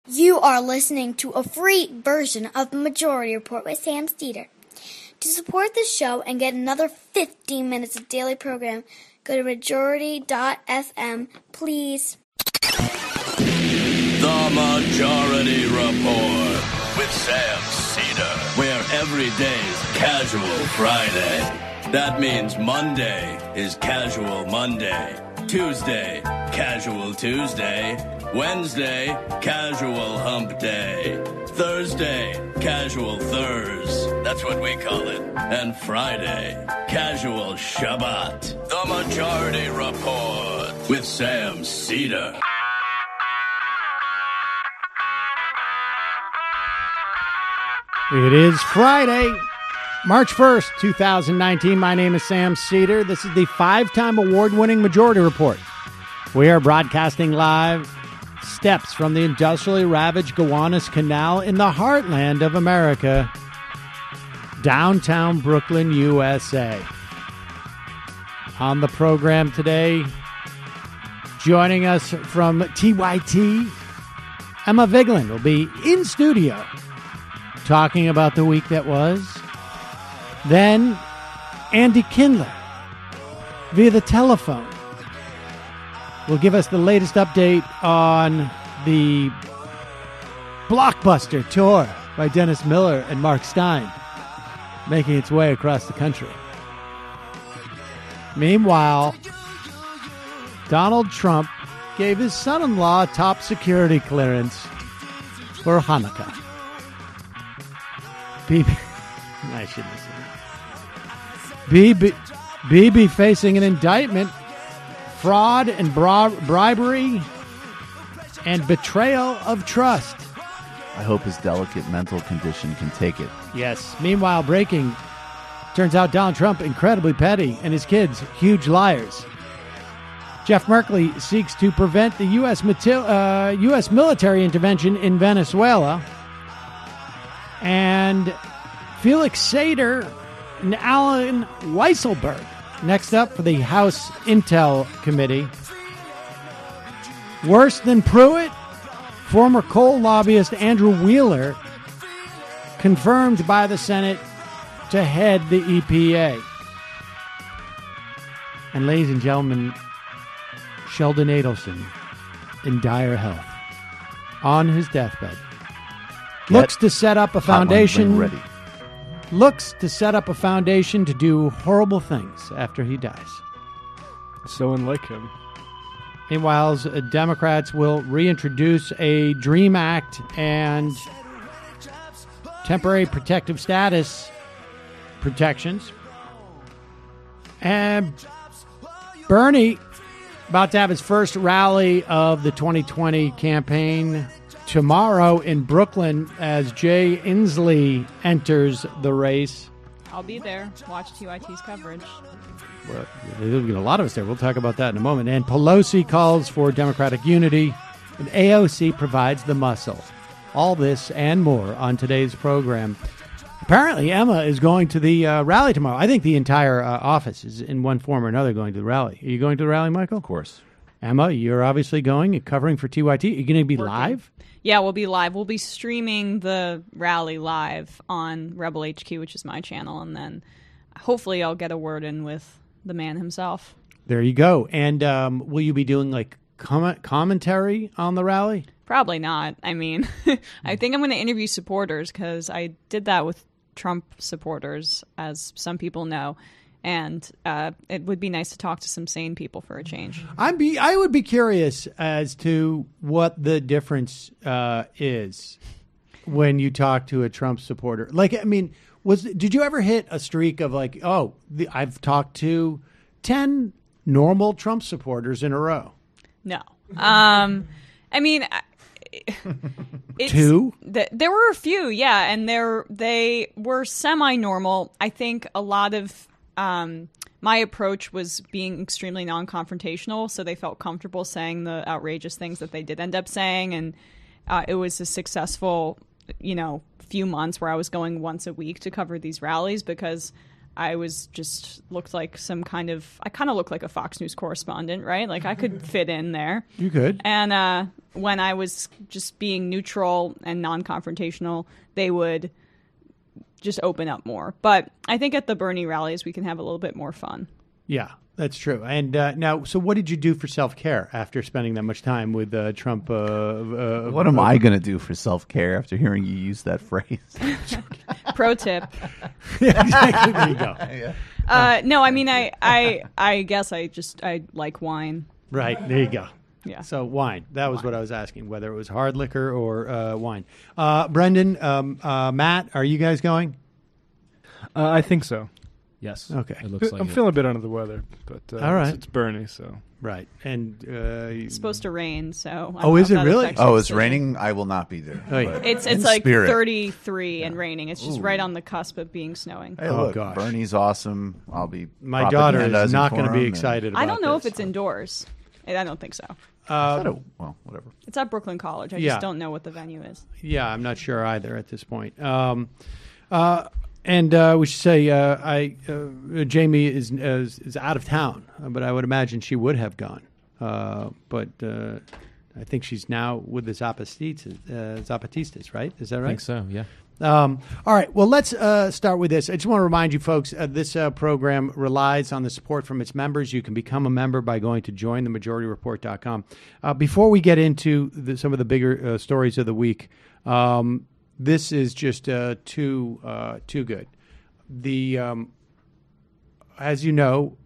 You are listening to a free version of the Majority Report with Sam Sater. To support this show and get another 15 minutes of daily program, go to majority.fm, please. The Majority Report with Sam Sater, where every day's Casual Friday. That means Monday is Casual Monday, Tuesday, Casual Tuesday, Wednesday, Casual Hump Day, Thursday, Casual Thurs, that's what we call it, and Friday, Casual Shabbat. The Majority Report with Sam Sater. It is Friday, March 1st, 2019. My name is Sam Sater. This is the 5-time award-winning Majority Report. We are broadcasting live steps from the industrially ravaged Gowanus Canal in the heartland of America, downtown Brooklyn, USA. On the program today, joining us from TYT, Emma Vigeland will be in studio talking about the week that was. Then, Andy Kindler, via the telephone, will give us the latest update on the blockbuster tour by Dennis Miller and Mark Stein, making its way across the country. Meanwhile, Donald Trump gave his son-in-law top security clearance for Hanukkah. I shouldn't have said that. BB facing an indictment, fraud and bribery, and betrayal of trust. I hope his delicate mental condition can take it. Yes. Meanwhile, breaking. Turns out Donald Trump incredibly petty, and his kids huge liars. Jeff Merkley seeks to prevent the U.S. military intervention in Venezuela. And Felix Sater and Allen Weisselberg next up for the House Intel Committee. Worse than Pruitt, former coal lobbyist Andrew Wheeler confirmed by the Senate to head the EPA. And ladies and gentlemen, Sheldon Adelson in dire health on his deathbed. Looks to set up a foundation. Looks to set up a foundation to do horrible things after he dies. So unlike him. Meanwhile, Democrats will reintroduce a DREAM Act and temporary protective status protections. And Bernie about to have his first rally of the 2020 campaign tomorrow in Brooklyn as Jay Inslee enters the race. I'll be there. Watch TYT's coverage. Well, there'll be a lot of us there. We'll talk about that in a moment. And Pelosi calls for Democratic unity, and AOC provides the muscle. All this and more on today's program. Apparently, Emma is going to the rally tomorrow. I think the entire office is in one form or another going to the rally. Are you going to the rally, Michael? Of course. Emma, you're obviously going and covering for TYT. Are you going to be live? Yeah, we'll be live. We'll be streaming the rally live on Rebel HQ, which is my channel, and then hopefully I'll get a word in with the man himself. There you go. And will you be doing like commentary on the rally? Probably not. I mean, I think I'm going to interview supporters because I did that with Trump supporters, as some people know. And it would be nice to talk to some sane people for a change. I would be curious as to what the difference is when you talk to a Trump supporter. Like, I mean, did you ever hit a streak of like, I've talked to 10 normal Trump supporters in a row? No. I mean, two? There were a few, yeah, and they were semi-normal. I think a lot of my approach was being extremely non-confrontational, so they felt comfortable saying the outrageous things that they did end up saying, and it was a successful, few months where I was going once a week to cover these rallies because I was just looked like I kind of looked like a Fox News correspondent, right? Like I could fit in there. You could. And when I was just being neutral and non-confrontational, they would just open up more. But I think at the Bernie rallies, we can have a little bit more fun. Yeah, that's true. And now, so what did you do for self-care after spending that much time with Trump? What am I going to do for self-care after hearing you use that phrase? Pro tip. Yeah, exactly. There you go. Yeah. No, I mean, I guess I like wine. Right. There you go. Yeah. So wine. That was what I was asking, whether it was hard liquor or wine. Brendan, Matt, are you guys going? I think so. Yes. Okay. It looks like I'm feeling a bit under the weather, but all right. it's Bernie, so. Right. And It's supposed to rain, so. Is it really? Oh, it's raining? I will not be there. Oh, yeah. It's in like spirit. 33 and raining. It's just right on the cusp of being snowing. Hey, Oh, look, gosh. Bernie's awesome. I'll be. My daughter is propagandizing not for going to be him, excited about I don't know this. if it's indoors. I don't think so. Well, whatever. It's at Brooklyn College. I Yeah. just don't know what the venue is. Yeah, I'm not sure either at this point. And we should say, Jamie is out of town, but I would imagine she would have gone. But I think she's now with the Zapatistas, right? Is that right? I think so, yeah. All right. Well, let's start with this. I just want to remind you folks, this program relies on the support from its members. You can become a member by going to jointhemajorityreport.com. Before we get into some of the bigger stories of the week, this is just too good. As you know,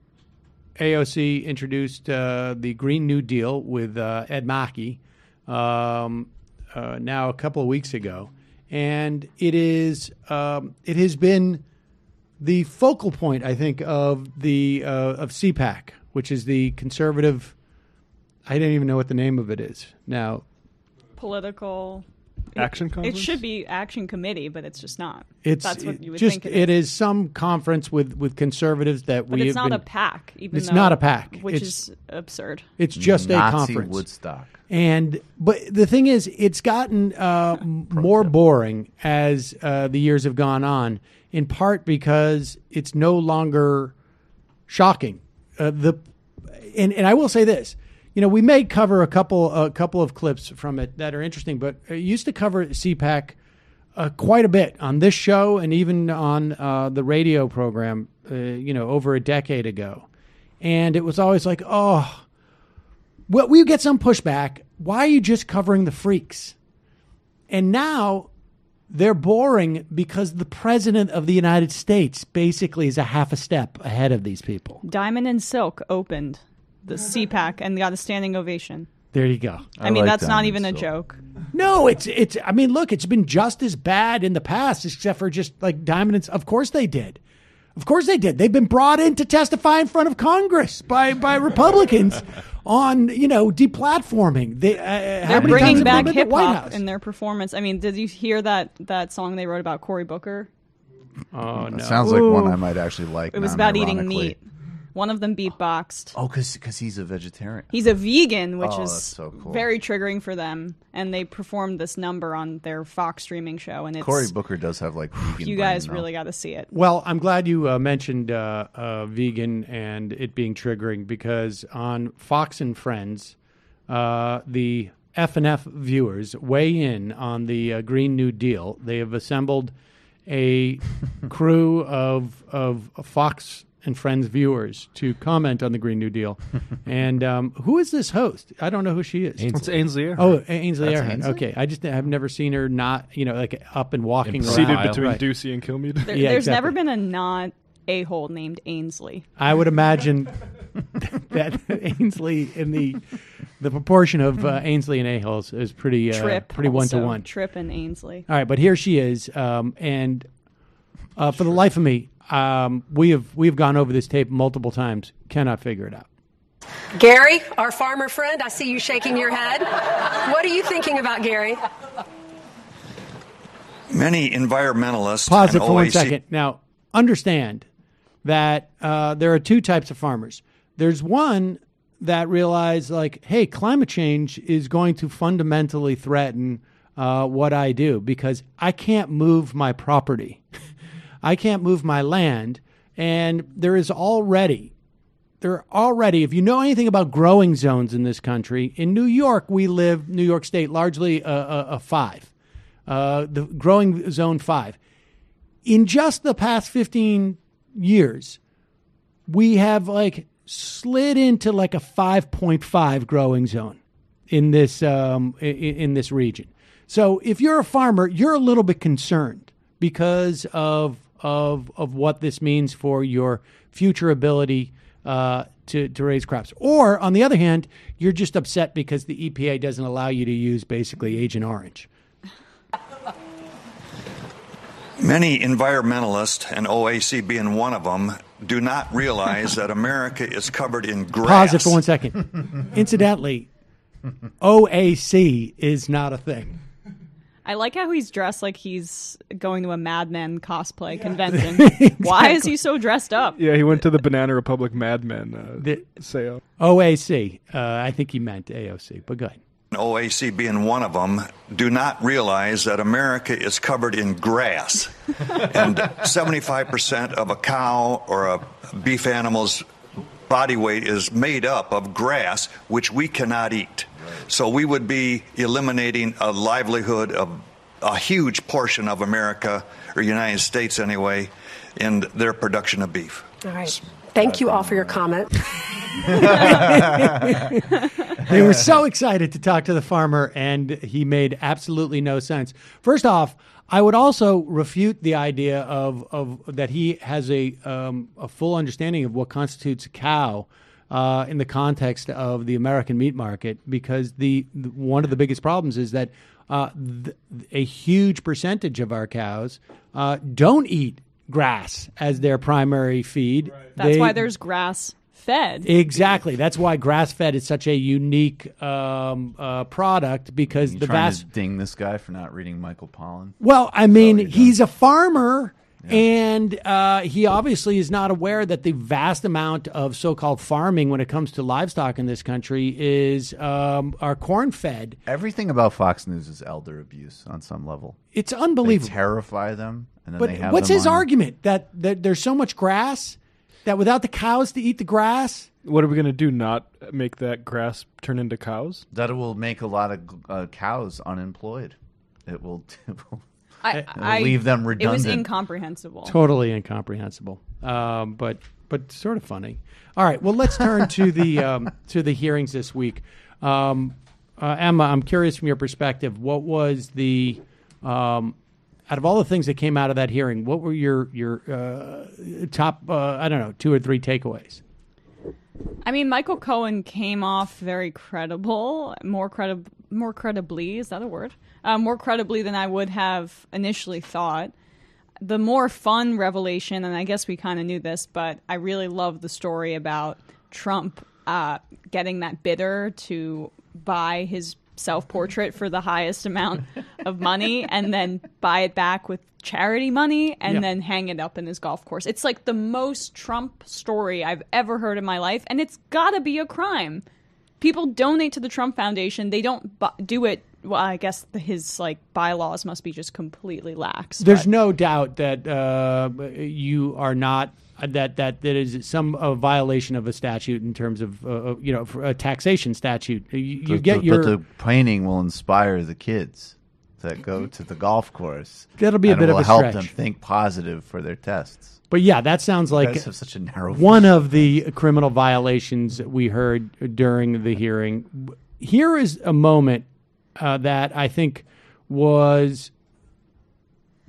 AOC introduced the Green New Deal with Ed Markey now a couple of weeks ago. And it has been the focal point, I think, of CPAC, which is the conservative. I don't even know what the name of it is now. Political Action conference? It should be Action Committee, but it's just not. That's what you would just, think it is. is some conference with conservatives that But it's not a PAC. It's not a PAC, which is absurd. It's just Nazi a conference. Woodstock. But the thing is, it's gotten more boring as the years have gone on, in part because it's no longer shocking. And I will say this. We may cover a couple of clips from it that are interesting, but I used to cover CPAC quite a bit on this show and even on the radio program, over a decade ago. And it was always like, oh, well, we get some pushback. Why are you just covering the freaks? And now they're boring because the president of the United States basically is a half a step ahead of these people. Diamond and Silk opened the CPAC and got a standing ovation. There you go. I mean, like that's not Diamond even a Silk. joke. No, it's. I mean, look, it's been just as bad in the past, except for just like Diamond and. Of course they did. Of course they did. They've been brought in to testify in front of Congress by Republicans on deplatforming. They're bringing back hip hop in their performance. I mean, did you hear that song they wrote about Cory Booker? Oh no! That sounds like one I might actually like. It was about eating non-ironically. meat. One of them beatboxed. Oh, because he's a vegetarian. He's a vegan, which Oh, is that's so cool. very triggering for them. And they performed this number on their Fox streaming show. And it's Cory Booker does have like vegan you guys brain, though. really got to see it. Well, I'm glad you mentioned vegan and it being triggering because on Fox and Friends, the F&F viewers weigh in on the Green New Deal. They have assembled a crew of Fox and Friends viewers to comment on the Green New Deal. And who is this host? I don't know who she is. It's Ainsley Earhart. Oh, Ainsley That's Earhart. Ainsley? Okay, I've never seen her not, like up and walking around. Seated Right. between Right. Ducey and Kilmeade. Yeah, There's exactly. never been a not a-hole named Ainsley. I would imagine that Ainsley in the proportion of Ainsley and A-holes is pretty Tripp. one to also. one. Tripp and Ainsley. All right, but here she is, and for the life of me, we have gone over this tape multiple times. Cannot figure it out. Gary, our farmer friend, I see you shaking your head. What are you thinking about, Gary? Many environmentalists Pause and it for 1 OAC second. Now, understand that there are two types of farmers. There's one that realize, like, hey, climate change is going to fundamentally threaten what I do because I can't move my property. I can't move my land. And there are already, if you know anything about growing zones in this country, in New York, New York State, largely a 5, the growing zone 5. In just the past 15 years, we have slid into a 5.5 growing zone in this region. So if you're a farmer, you're a little bit concerned because of what this means for your future ability to raise crops. Or on the other hand, you're just upset because the EPA doesn't allow you to use basically Agent Orange. Many environmentalists, and OAC being one of them, do not realize that America is covered in grass. Pause it for 1 second. Incidentally, OAC is not a thing. I like how he's dressed like he's going to a Mad Men cosplay convention. Exactly. Why is he so dressed up? Yeah, he went to the Banana Republic Mad Men sale. OAC. I think he meant AOC, but go ahead. OAC being one of them, do not realize that America is covered in grass. And 75% of a cow or a beef animal's body weight is made up of grass, which we cannot eat. So we would be eliminating a livelihood of a huge portion of America, or United States anyway, in their production of beef. All right. Thank you all for your comment. They were so excited to talk to the farmer, and he made absolutely no sense. First off, I would also refute the idea of that he has a full understanding of what constitutes a cow in the context of the American meat market, because one of the biggest problems is that a huge percentage of our cows don't eat grass as their primary feed. Right. That's why there's grass fed. Exactly. That's why grass fed is such a unique product, because the vast. To ding this guy for not reading Michael Pollan. Well, I mean, he's a farmer. Yeah. And he obviously is not aware that the vast amount of so-called farming when it comes to livestock in this country is are corn-fed. Everything about Fox News is elder abuse on some level. It's unbelievable. They terrify them, and then but they have what's them his argument? That there's so much grass that without the cows to eat the grass? What are we going to do, not make that grass turn into cows? That it will make a lot of cows unemployed. It will I leave them redundant. It was incomprehensible. Totally incomprehensible. But sort of funny. All right. Well, let's turn to the hearings this week. Emma, I'm curious from your perspective, what was the out of all the things that came out of that hearing, what were your top 2 or 3 takeaways? I mean, Michael Cohen came off very credible, more credibly, is that a word? More credibly than I would have initially thought. The more fun revelation, and I guess we kind of knew this, but I really love the story about Trump getting that bidder to buy his self-portrait for the highest amount of money and then buy it back with charity money and then hang it up in his golf course. It's like the most Trump story I've ever heard in my life, and it's got to be a crime. People donate to the Trump Foundation. They don't do it. Well, I guess his bylaws must be just completely lax. There's no doubt that you are not that is some violation of a statute in terms of for a taxation statute. But the painting will inspire the kids that go to the golf course. That'll be a bit of a stretch. It will help them think positive for their tests. But yeah, that sounds like such a narrow one of the criminal violations we heard during the hearing. Here is a moment that I think was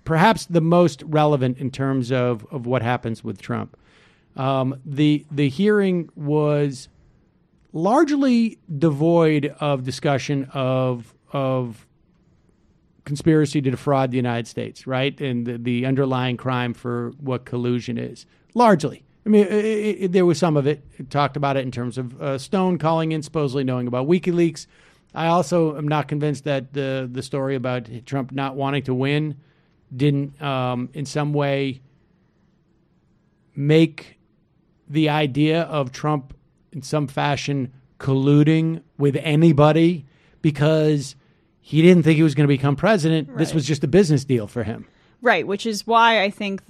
perhaps the most relevant in terms of what happens with Trump. The hearing was largely devoid of discussion of conspiracy to defraud the United States, right? And the underlying crime for what collusion is. Largely. I mean, there was some of it. It talked about it in terms of Stone calling in, supposedly knowing about WikiLeaks. I also am not convinced that the story about Trump not wanting to win didn't in some way make the idea of Trump in some fashion colluding with anybody because he didn't think he was going to become president. Right. This was just a business deal for him. Right, which is why I think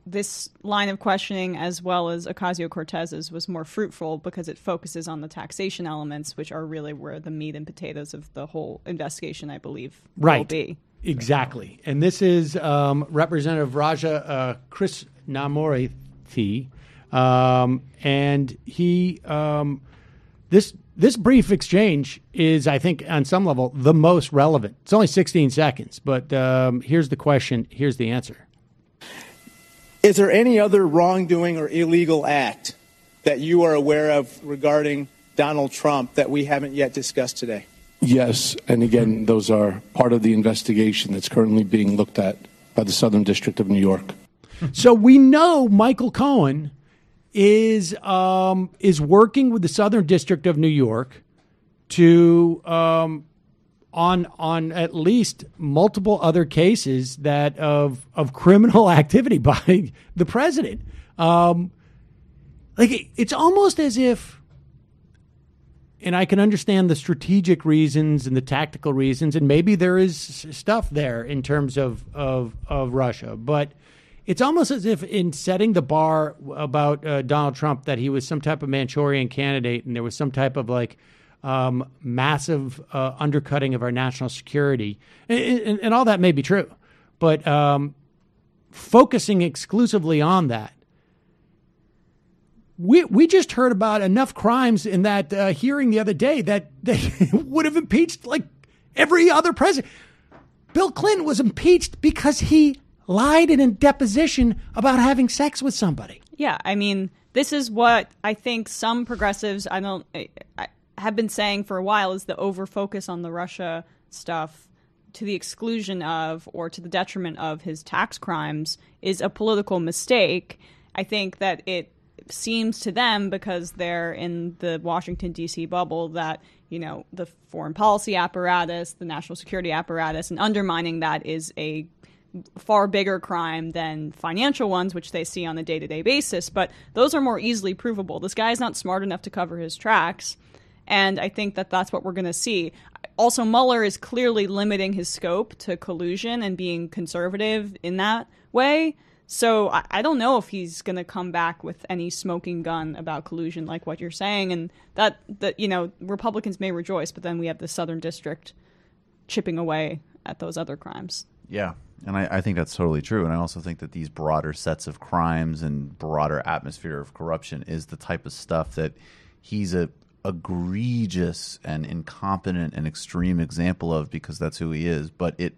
this line of questioning, as well as Ocasio-Cortez's, was more fruitful because it focuses on the taxation elements, which are really where the meat and potatoes of the whole investigation, I believe, will be. Exactly. And this is Representative Raja Krishnamurthy. And he this brief exchange is, I think, on some level, the most relevant. It's only 16 seconds, but here's the question. Here's the answer. Is there any other wrongdoing or illegal act that you are aware of regarding Donald Trump that we haven't yet discussed today? Yes, and again, those are part of the investigation that's currently being looked at by the Southern District of New York. So we know Michael Cohen is working with the Southern District of New York to on at least multiple other cases that of criminal activity by the president. It's almost as if, and I can understand the strategic reasons and the tactical reasons, and maybe there is stuff there in terms of Russia, but it's almost as if in setting the bar about Donald Trump that he was some type of Manchurian candidate and there was some type of massive undercutting of our national security, and all that may be true, but focusing exclusively on that. We just heard about enough crimes in that hearing the other day that they would have impeached like every other president. Bill Clinton was impeached because he lied in a deposition about having sex with somebody. Yeah, I mean, this is what I think some progressives I have been saying for a while, is the over-focus on the Russia stuff to the exclusion of, or to the detriment of, his tax crimes is a political mistake. I think that it seems to them, because they're in the Washington, D.C. bubble, that, the foreign policy apparatus, the national security apparatus, and undermining that is a far bigger crime than financial ones, which they see on a day-to-day basis. But those are more easily provable. This guy's not smart enough to cover his tracks. And I think that that's what we're going to see. Also, Mueller is clearly limiting his scope to collusion and being conservative in that way. So I don't know if he's going to come back with any smoking gun about collusion like what you're saying. And that Republicans may rejoice, but then we have the Southern District chipping away at those other crimes. Yeah, and I think that's totally true. And I also think that these broader sets of crimes and broader atmosphere of corruption is the type of stuff that he's a egregious and incompetent and extreme example of, because that's who he is. But it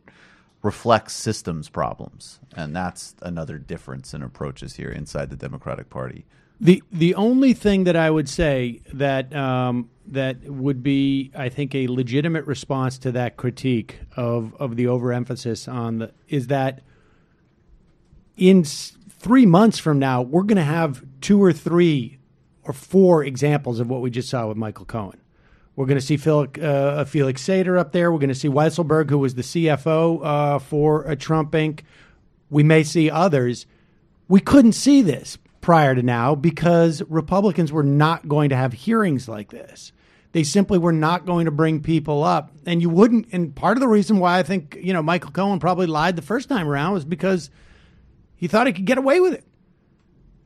reflects systems problems, and that's another difference in approaches here inside the Democratic Party. The only thing that I would say that that would be, I think, a legitimate response to that critique of the overemphasis on is that in 3 months from now, we're going to have 2 or 3 or 4 examples of what we just saw with Michael Cohen. We're going to see Felix Sater up there. We're going to see Weisselberg, who was the CFO for Trump Inc. We may see others. We couldn't see this prior to now because Republicans were not going to have hearings like this. They simply were not going to bring people up. And you wouldn't. And part of the reason why I think, Michael Cohen probably lied the first time around was because he thought he could get away with it.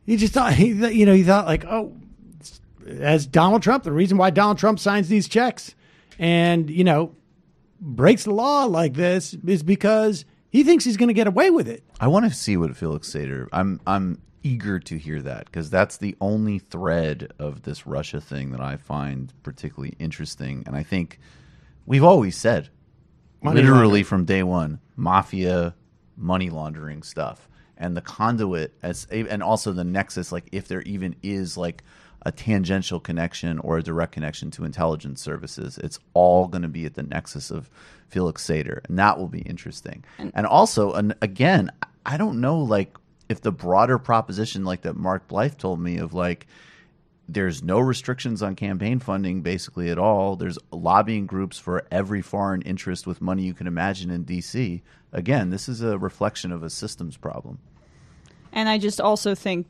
He just thought, he thought like, oh, as Donald Trump, the reason why Donald Trump signs these checks and, breaks the law like this is because he thinks he's going to get away with it. I want to see what Felix Sater. I'm eager to hear that, because that's the only thread of this Russia thing that I find particularly interesting. And I think we've always said, literally from day one, mafia, money laundering stuff, and the conduit and also the nexus, like if there even is like a tangential connection or a direct connection to intelligence services, it's all going to be at the nexus of Felix Sater, and that will be interesting. And also, again, I don't know, like, if the broader proposition like that Mark Blythe told me of like there's no restrictions on campaign funding basically at all. There's lobbying groups for every foreign interest with money you can imagine in D.C. Again, this is a reflection of a systems problem. And I just also think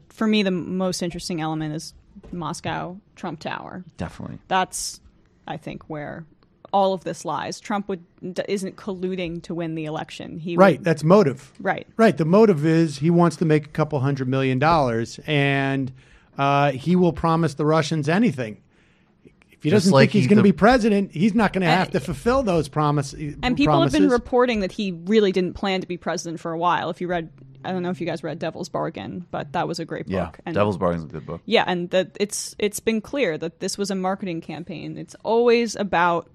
for me, the most interesting element is Moscow Trump Tower. Definitely. That's, I think, where all of this lies. Trump isn't colluding to win the election. That's motive. Right. The motive is he wants to make a couple $100 million, and he will promise the Russians anything. If he doesn't think he's going to be president, he's not going to have to fulfill those promises. And people have been reporting that he really didn't plan to be president for a while. If you read, I don't know if you guys read Devil's Bargain, but that was a great book. Yeah, Devil's Bargain is a good book. Yeah, and it's been clear that this was a marketing campaign. It's always about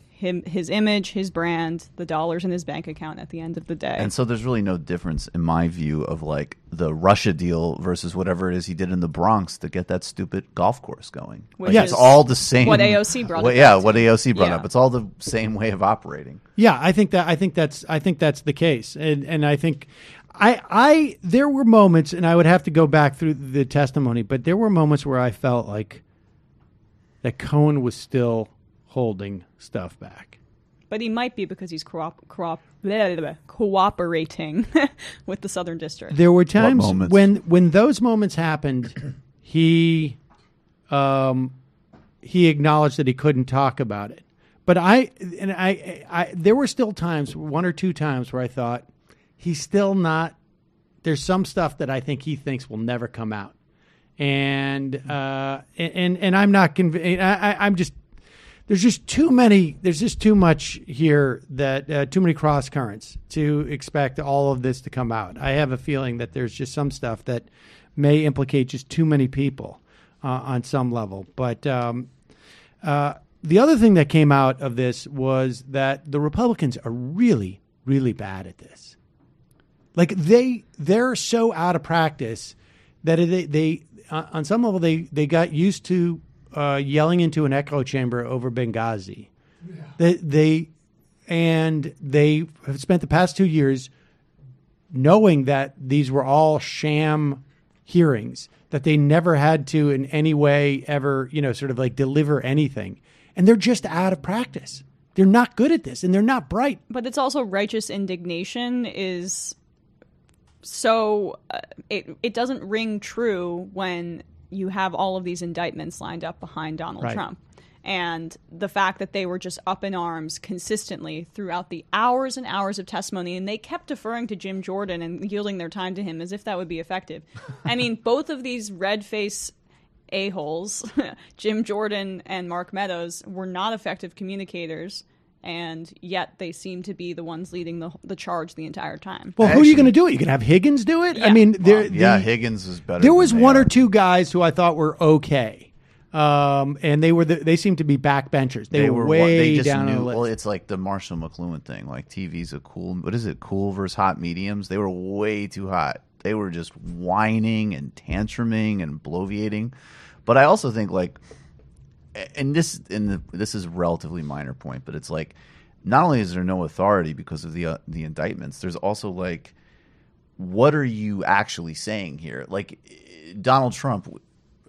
him, his image, his brand, the dollars in his bank account at the end of the day. And so there's really no difference in my view of like the Russia deal versus whatever it is he did in the Bronx to get that stupid golf course going. It's all the same. What AOC brought up. Yeah, what AOC brought up. It's all the same way of operating. Yeah, I think that's the case. And I think there were moments, and I would have to go back through the testimony, but there were moments where I felt like that Cohen was still holding stuff back. But he might be because he's cooperating with the Southern District. There were times when those moments happened, he acknowledged that he couldn't talk about it. But there were still times, one or two times, where I thought he's still not. There's some stuff that I think he thinks will never come out, and I'm not convinced. I'm just. There's just too many. There's just too much here that too many cross currents to expect all of this to come out. I have a feeling that there's just some stuff that may implicate just too many people on some level. But the other thing that came out of this was that the Republicans are really, really bad at this. Like they're so out of practice that they on some level they got used to. Yelling into an echo chamber over Benghazi. Yeah. They have spent the past 2 years knowing that these were all sham hearings, that they never had to in any way ever, sort of like deliver anything. And they're just out of practice. They're not good at this, and they're not bright. But it's also righteous indignation is so it doesn't ring true when you have all of these indictments lined up behind Donald Trump. And the fact that they were just up in arms consistently throughout the hours and hours of testimony, and they kept deferring to Jim Jordan and yielding their time to him as if that would be effective. I mean, both of these red-face a-holes, Jim Jordan and Mark Meadows, were not effective communicators, and yet they seem to be the ones leading the charge the entire time. Well, who are you going to do it? You can have Higgins do it? Yeah. I mean, Higgins is better. There was one or two guys who I thought were okay, and they seemed to be backbenchers. They were way down on the list. Well, it's like the Marshall McLuhan thing. Like TV's cool versus hot mediums? They were way too hot. They were just whining and tantruming and bloviating. But I also think like. And this is a relatively minor point, but it's like not only is there no authority because of the indictments, there's also like, what are you actually saying here? Like Donald Trump,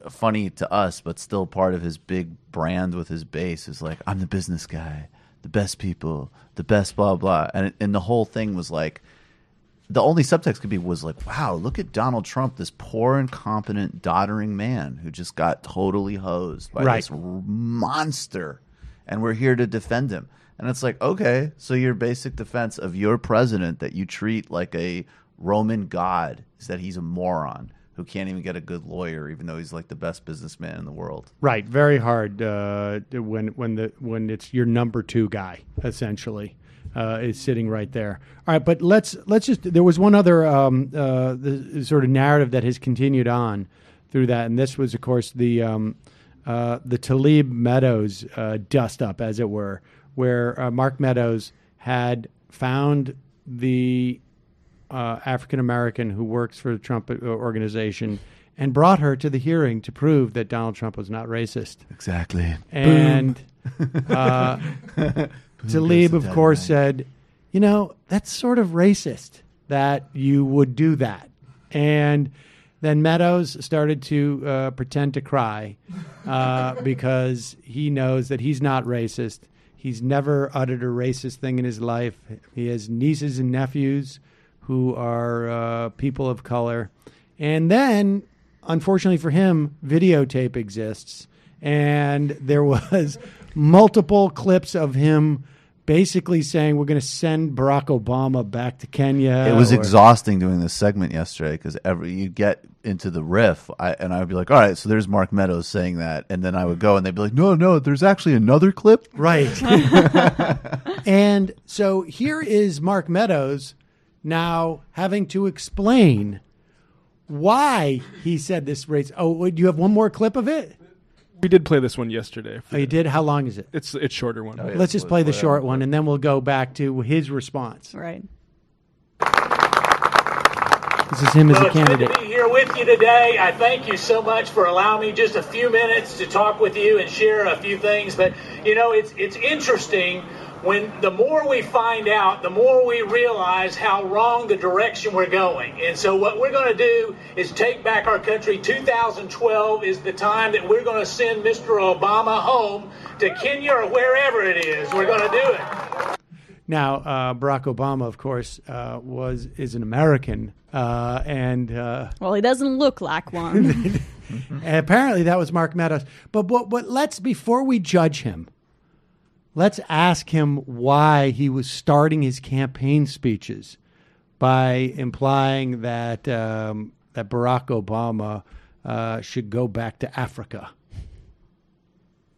funny to us, but still part of his big brand with his base is like, I'm the business guy, the best people, the best blah blah, and the whole thing was like. The only subtext was like, wow, look at Donald Trump, this poor, incompetent, doddering man who just got totally hosed by this monster, and we're here to defend him. And it's like, okay, so your basic defense of your president that you treat like a Roman god is that he's a moron who can't even get a good lawyer, even though he's like the best businessman in the world. Right, very hard when it's your number two guy, essentially. Is sitting right there. All right, but let's just. There was one other the sort of narrative that has continued on through that, and this was, of course, the Tlaib Meadows dust up, as it were, where Mark Meadows had found the African American who works for the Trump organization and brought her to the hearing to prove that Donald Trump was not racist. Exactly. And. Tlaib, of course, said, that's sort of racist that you would do that. And then Meadows started to pretend to cry because he knows that he's not racist. He's never uttered a racist thing in his life. He has nieces and nephews who are people of color. And then, unfortunately for him, videotape exists. And there was multiple clips of him basically saying we're going to send Barack Obama back to Kenya. It was exhausting doing this segment yesterday because you get into the riff, and I would be like, all right, so there's Mark Meadows saying that, and then I would go, and they'd be like, no, there's actually another clip. Right. And so here is Mark Meadows now having to explain why he said this race. Oh, do you have one more clip of it? We did play this one yesterday. Oh, you did? How long is it? It's shorter one. Oh, yeah. Let's just play the short one, and then we'll go back to his response. Right. This is him as a candidate. It's good to be here with you today. I thank you so much for allowing me just a few minutes to talk with you and share a few things. But, it's interesting when the more we find out, the more we realize how wrong the direction we're going. And so what we're going to do is take back our country. 2012 is the time that we're going to send Mr. Obama home to Kenya or wherever it is. We're going to do it. Now, Barack Obama, of course, is an American, and well, he doesn't look like one. And apparently that was Mark Meadows. But let's, before we judge him, let's ask him why he was starting his campaign speeches by implying that that Barack Obama should go back to Africa.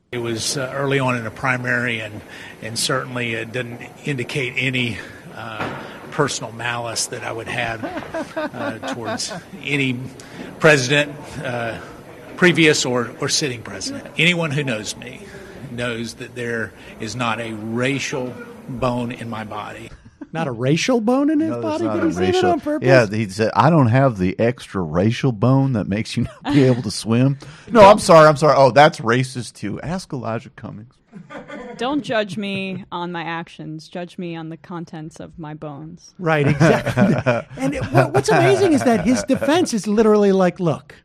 It was early on in the primary, and certainly it didn't indicate any personal malice that I would have towards any president, previous or sitting president. Anyone who knows me knows that there is not a racial bone in my body. Not a racial bone in his body? Did he say that on purpose? Yeah, he said, I don't have the extra racial bone that makes you not be able to swim. No, I'm sorry. Oh, that's racist too. Ask Elijah Cummings. Don't judge me on my actions. Judge me on the contents of my bones. Right, exactly. And what's amazing is that his defense is literally like, look,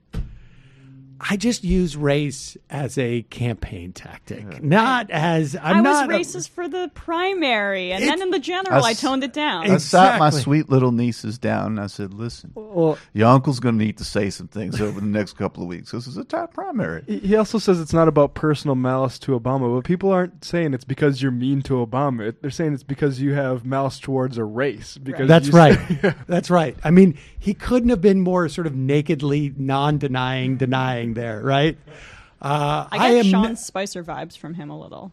I just use race as a campaign tactic, not as I was racist for the primary, and then in the general, I toned it down. I sat my sweet little nieces down, and I said, listen, your uncle's going to need to say some things over the next couple of weeks. This is a top primary. He also says it's not about personal malice to Obama, but people aren't saying it's because you're mean to Obama. They're saying it's because you have malice towards a race. Because That's right. That's right. I mean, he couldn't have been more sort of nakedly non-denying there, right? I get Sean Spicer vibes from him a little.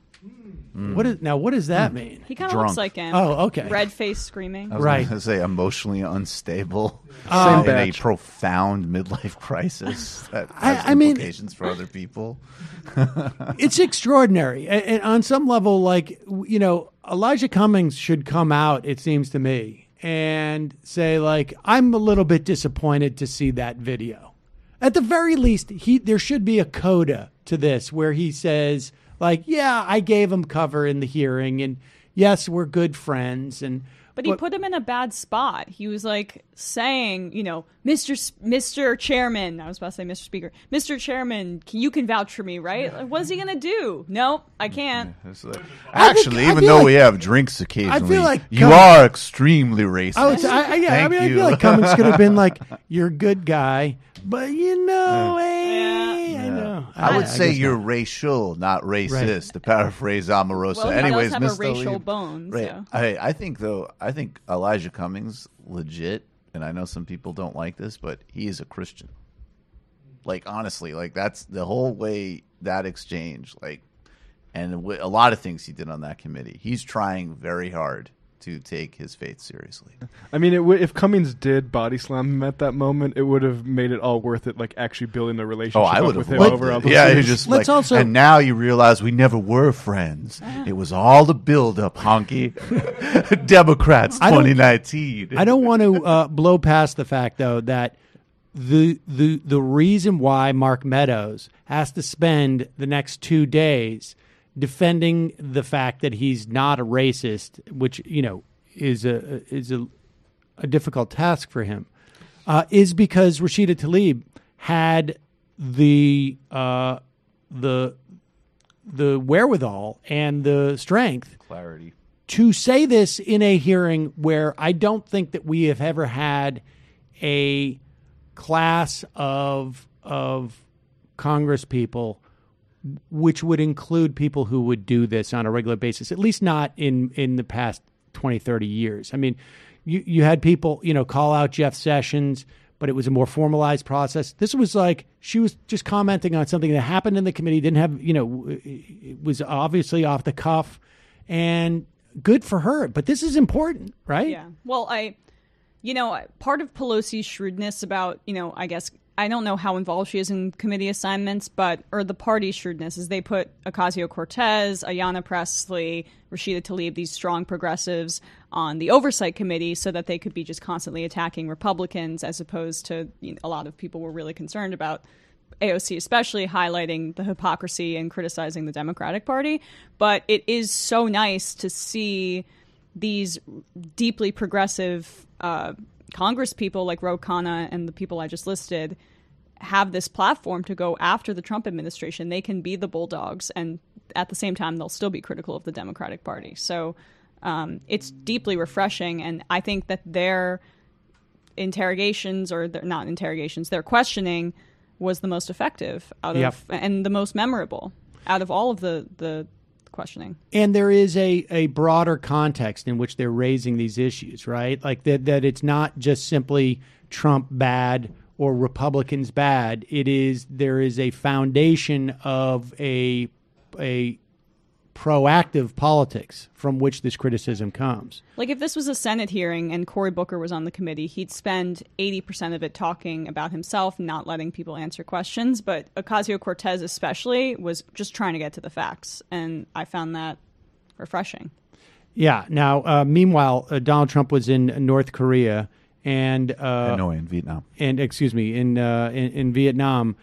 What does that mean? He kind of looks like him. Oh, okay. Red face screaming. I was going to say emotionally unstable. In a profound midlife crisis that has implications for other people. It's extraordinary. And on some level, Elijah Cummings should come out, it seems to me, and say, I'm a little bit disappointed to see that video. At the very least, there should be a coda to this where he says, yeah, I gave him cover in the hearing, and yes, we're good friends. But he put him in a bad spot. He was saying, Mr. Chairman, I was about to say Mr. Speaker, Mr. Chairman, you can vouch for me, right? What is he going to do? Nope, I can't. Actually, even though we have drinks occasionally, I feel like you are extremely racist. I feel like Cummings could have been you're a good guy, but I know. I would say you're racial, not racist, right. To paraphrase Omarosa. Well, anyways, he does have a racial bone. Right. So. I think Elijah Cummings legit, and I know some people don't like this, but he is a Christian. Honestly, that's the whole way that exchange, and a lot of things he did on that committee. He's trying very hard to take his faith seriously. I mean, if Cummings did body slam him at that moment, it would have made it all worth it, actually building the relationship I would with have him over other Yeah, things. you're just and now you realize we never were friends. It was all the build-up, honky. Democrats 2019. I don't want to blow past the fact, though, that the reason why Mark Meadows has to spend the next 2 days defending the fact that he's not a racist, which is a difficult task for him, is because Rashida Tlaib had the wherewithal and the strength, clarity, to say this in a hearing where I don't think that we have ever had a class of Congress people which would include people who would do this on a regular basis, at least not in the past 20, 30 years. I mean, you had people, call out Jeff Sessions, but it was a more formalized process. This was like she was just commenting on something that happened in the committee, didn't have, it was obviously off the cuff, and good for her. But this is important, right? Yeah. Well, part of Pelosi's shrewdness about, I guess, I don't know how involved she is in committee assignments, or the party's shrewdness is they put Ocasio-Cortez, Ayanna Pressley, Rashida Tlaib, these strong progressives on the oversight committee so that they could be just constantly attacking Republicans, as opposed to a lot of people were really concerned about AOC, especially highlighting the hypocrisy and criticizing the Democratic Party. But it is so nice to see these deeply progressive Congress people like Ro Khanna and the people I just listed have this platform to go after the Trump administration. They can be the bulldogs, and at the same time, they'll still be critical of the Democratic Party. So it's deeply refreshing, and I think that their interrogations, or not interrogations, their questioning was the most effective and the most memorable out of all of the questioning. And there is a broader context in which they're raising these issues, right? Like that it's not just simply Trump bad or Republicans bad. There is a foundation of a proactive politics from which this criticism comes. Like if this was a Senate hearing and Cory Booker was on the committee, he'd spend 80% of it talking about himself, not letting people answer questions. But Ocasio-Cortez especially was just trying to get to the facts. And I found that refreshing. Yeah. Now, meanwhile, Donald Trump was in North Korea and Hanoi in Vietnam. And in Vietnam,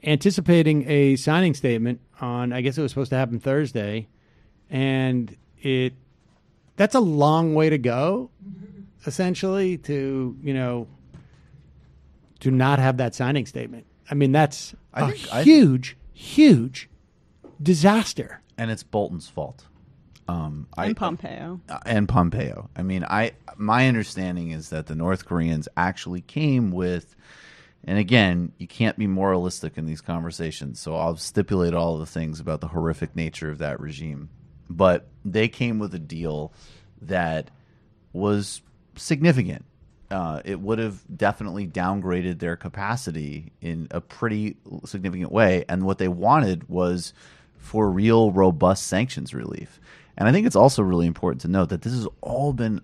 anticipating a signing statement on, I guess it was supposed to happen Thursday, and that's a long way to go, essentially, to not have that signing statement. I mean, that's a huge disaster. And it's Bolton's fault. And Pompeo. I mean, my understanding is that the North Koreans actually came with, and again, you can't be moralistic in these conversations, so I'll stipulate all the things about the horrific nature of that regime. But they came with a deal that was significant. It would have definitely downgraded their capacity in a pretty significant way. And what they wanted was for real, robust sanctions relief. And I think it's also really important to note that this has all been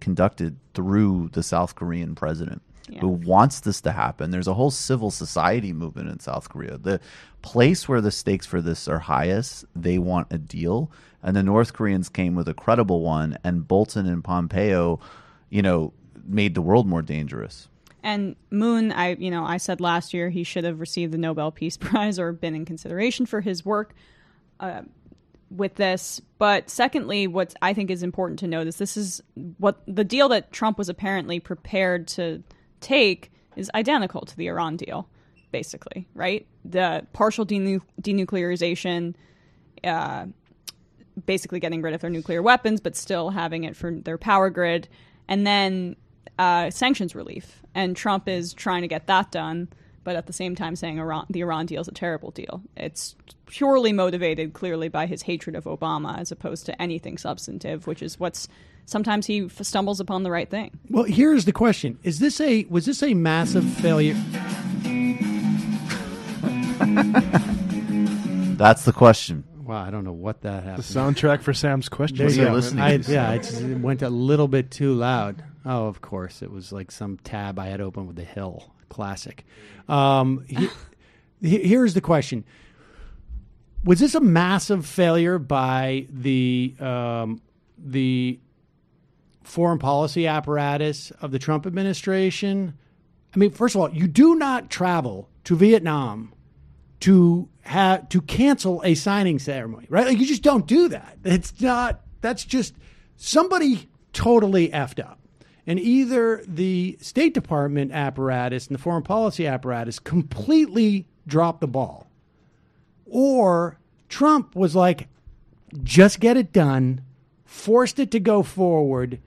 conducted through the South Korean president. Yeah. Who wants this to happen. There's a whole civil society movement in South Korea. The place where the stakes for this are highest, they want a deal. And the North Koreans came with a credible one, and Bolton and Pompeo, made the world more dangerous. And Moon, I said last year he should have received the Nobel Peace Prize or been in consideration for his work with this. But secondly, what I think is important to note is this is what the deal that Trump was apparently prepared to take is identical to the Iran deal, basically, right? The partial denuclearization, basically getting rid of their nuclear weapons, but still having it for their power grid, and then sanctions relief. And Trump is trying to get that done, but at the same time saying the Iran deal is a terrible deal. It's purely motivated, clearly, by his hatred of Obama, as opposed to anything substantive, which is what's sometimes he stumbles upon the right thing. Well, here's the question: was this a massive failure? That's the question. Wow, I don't know what that happened. The soundtrack for Sam's question. It just went a little bit too loud. Oh, of course, it was like some tab I had open with The Hill. Classic. Here's the question: was this a massive failure by the foreign policy apparatus of the Trump administration? I mean, first of all, you do not travel to Vietnam to cancel a signing ceremony, right? Like, you just don't do that. That's just somebody totally effed up. And either the State Department apparatus and the foreign policy apparatus completely dropped the ball, or Trump was like, just get it done, forced it to go forward.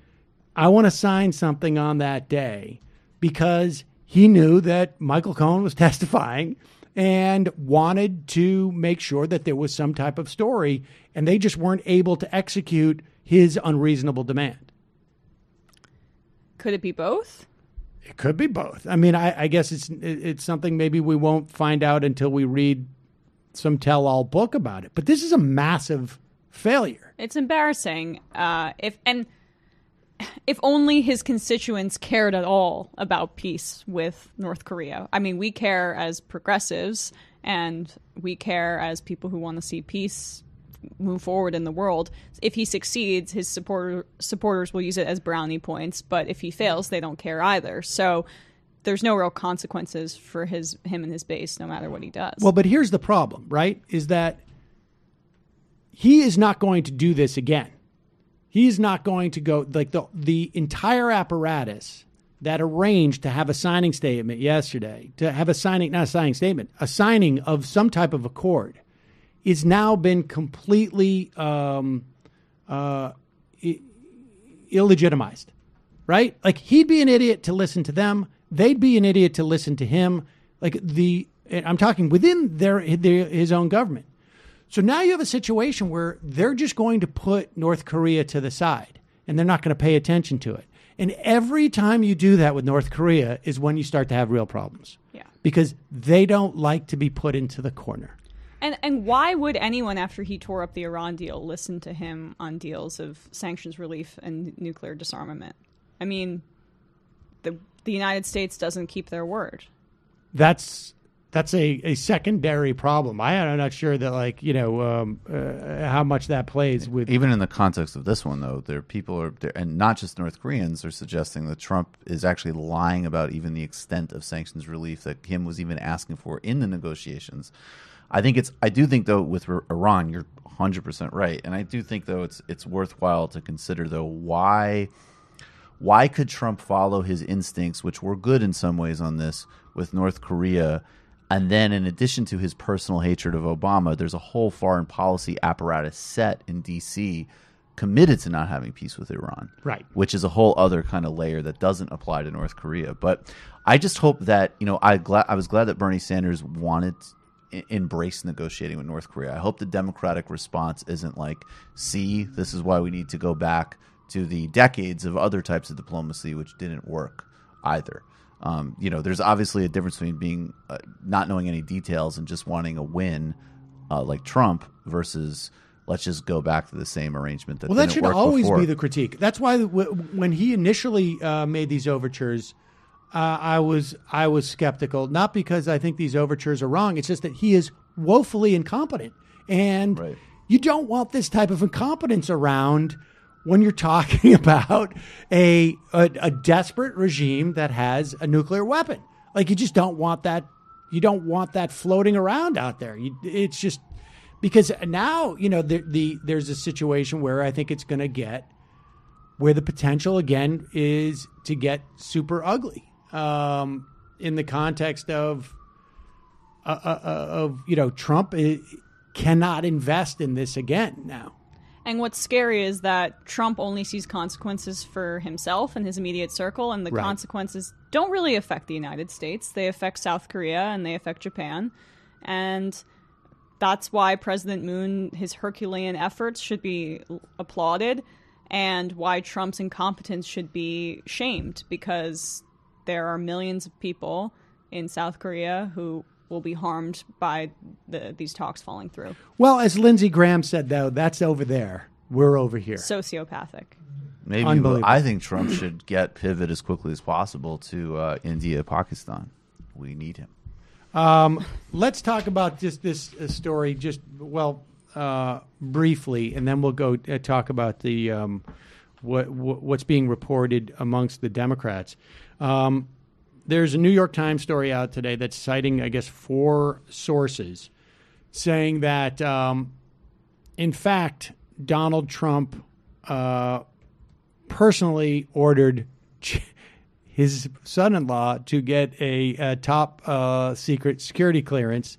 I want to sign something on that day, because he knew that Michael Cohen was testifying and wanted to make sure that there was some type of story, and they just weren't able to execute his unreasonable demand. Could it be both? It could be both. I mean, I guess it's something maybe we won't find out until we read some tell-all book about it. But this is a massive failure. It's embarrassing. If only his constituents cared at all about peace with North Korea. I mean, we care as progressives, and we care as people who want to see peace move forward in the world. If he succeeds, his supporters will use it as brownie points, but if he fails, they don't care either. So there's no real consequences for him and his base, no matter what he does. Well, but here's the problem, right? Is that he is not going to do this again. He's not going to go, like the entire apparatus that arranged to have a signing statement yesterday, to have a signing of some type of accord, is now been completely illegitimized, right? Like, he'd be an idiot to listen to them. They'd be an idiot to listen to him. I'm talking within his own government. So now you have a situation where they're just going to put North Korea to the side, and they're not going to pay attention to it. And every time you do that with North Korea is when you start to have real problems. Yeah. Because they don't like to be put into the corner. And why would anyone, after he tore up the Iran deal, listen to him on deals of sanctions relief and nuclear disarmament? I mean, the United States doesn't keep their word. That's a secondary problem. I'm not sure that, how much that plays with. Even in the context of this one, though, people are there, and not just North Koreans, are suggesting that Trump is actually lying about even the extent of sanctions relief that Kim was even asking for in the negotiations. I do think, though, with Iran, you're 100% right, and I do think, though, it's worthwhile to consider, though, why could Trump follow his instincts, which were good in some ways on this, with North Korea. And then in addition to his personal hatred of Obama, there's a whole foreign policy apparatus set in D.C. committed to not having peace with Iran. Right. Which is a whole other kind of layer that doesn't apply to North Korea. But I just hope that, I was glad that Bernie Sanders wanted embrace negotiating with North Korea. I hope the Democratic response isn't like, see, this is why we need to go back to the decades of other types of diplomacy which didn't work either. There's obviously a difference between being not knowing any details and just wanting a win, like Trump, versus let's just go back to the same arrangement that didn't work before. Well, that should always be the critique. That's why when he initially made these overtures, I was skeptical, not because I think these overtures are wrong. It's just that he is woefully incompetent, and you don't want this type of incompetence around when you're talking about a desperate regime that has a nuclear weapon. Like, you just don't want that. You don't want that floating around out there. It's just because now, there's a situation where I think it's going to get where the potential again is to get super ugly in the context of Trump cannot invest in this again now. And what's scary is that Trump only sees consequences for himself and his immediate circle, and the consequences don't really affect the United States. They affect South Korea and they affect Japan. And that's why President Moon, his Herculean efforts should be applauded, and why Trump's incompetence should be shamed, because there are millions of people in South Korea who will be harmed by these talks falling through. Well, as Lindsey Graham said, though, that's over there. We're over here. Sociopathic. Maybe I think Trump should pivot as quickly as possible to India, Pakistan. We need him. Let's talk about just this story, briefly, and then we'll go talk about the what's being reported amongst the Democrats. There's a New York Times story out today that's citing, I guess, 4 sources saying that, in fact, Donald Trump personally ordered his son-in-law to get a top secret security clearance,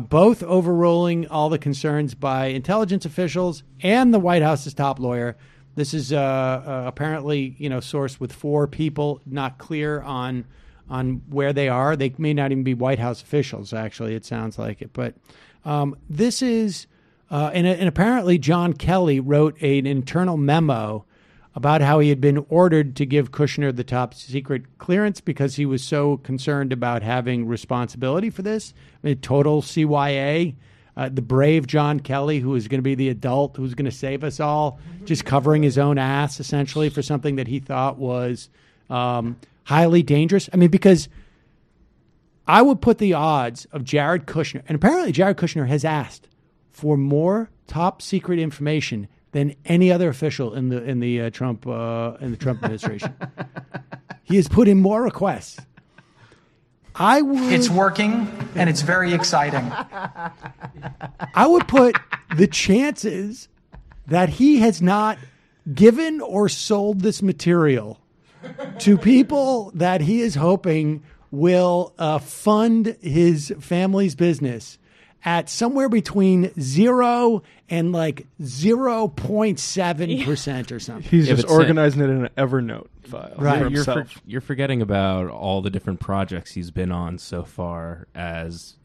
both overruling all the concerns by intelligence officials and the White House's top lawyer. This is apparently, sourced with 4 people, not clear on where they are. They may not even be White House officials, actually, it sounds like it. But this is, and apparently John Kelly wrote an internal memo about how he had been ordered to give Kushner the top secret clearance because he was so concerned about having responsibility for this. I mean, total CYA. The brave John Kelly, who is going to be the adult who's going to save us all, just covering his own ass, essentially, for something that he thought was highly dangerous. I mean, because I would put the odds of Jared Kushner, and apparently Jared Kushner has asked for more top secret information than any other official in the Trump administration. He has put in more requests. It's working, and it's very exciting. I would put the chances that he has not given or sold this material to people that he is hoping will fund his family's business at somewhere between 0 and like 0.7% or something. He's just organizing it in an Evernote file. Right. You're forgetting about all the different projects he's been on so far as,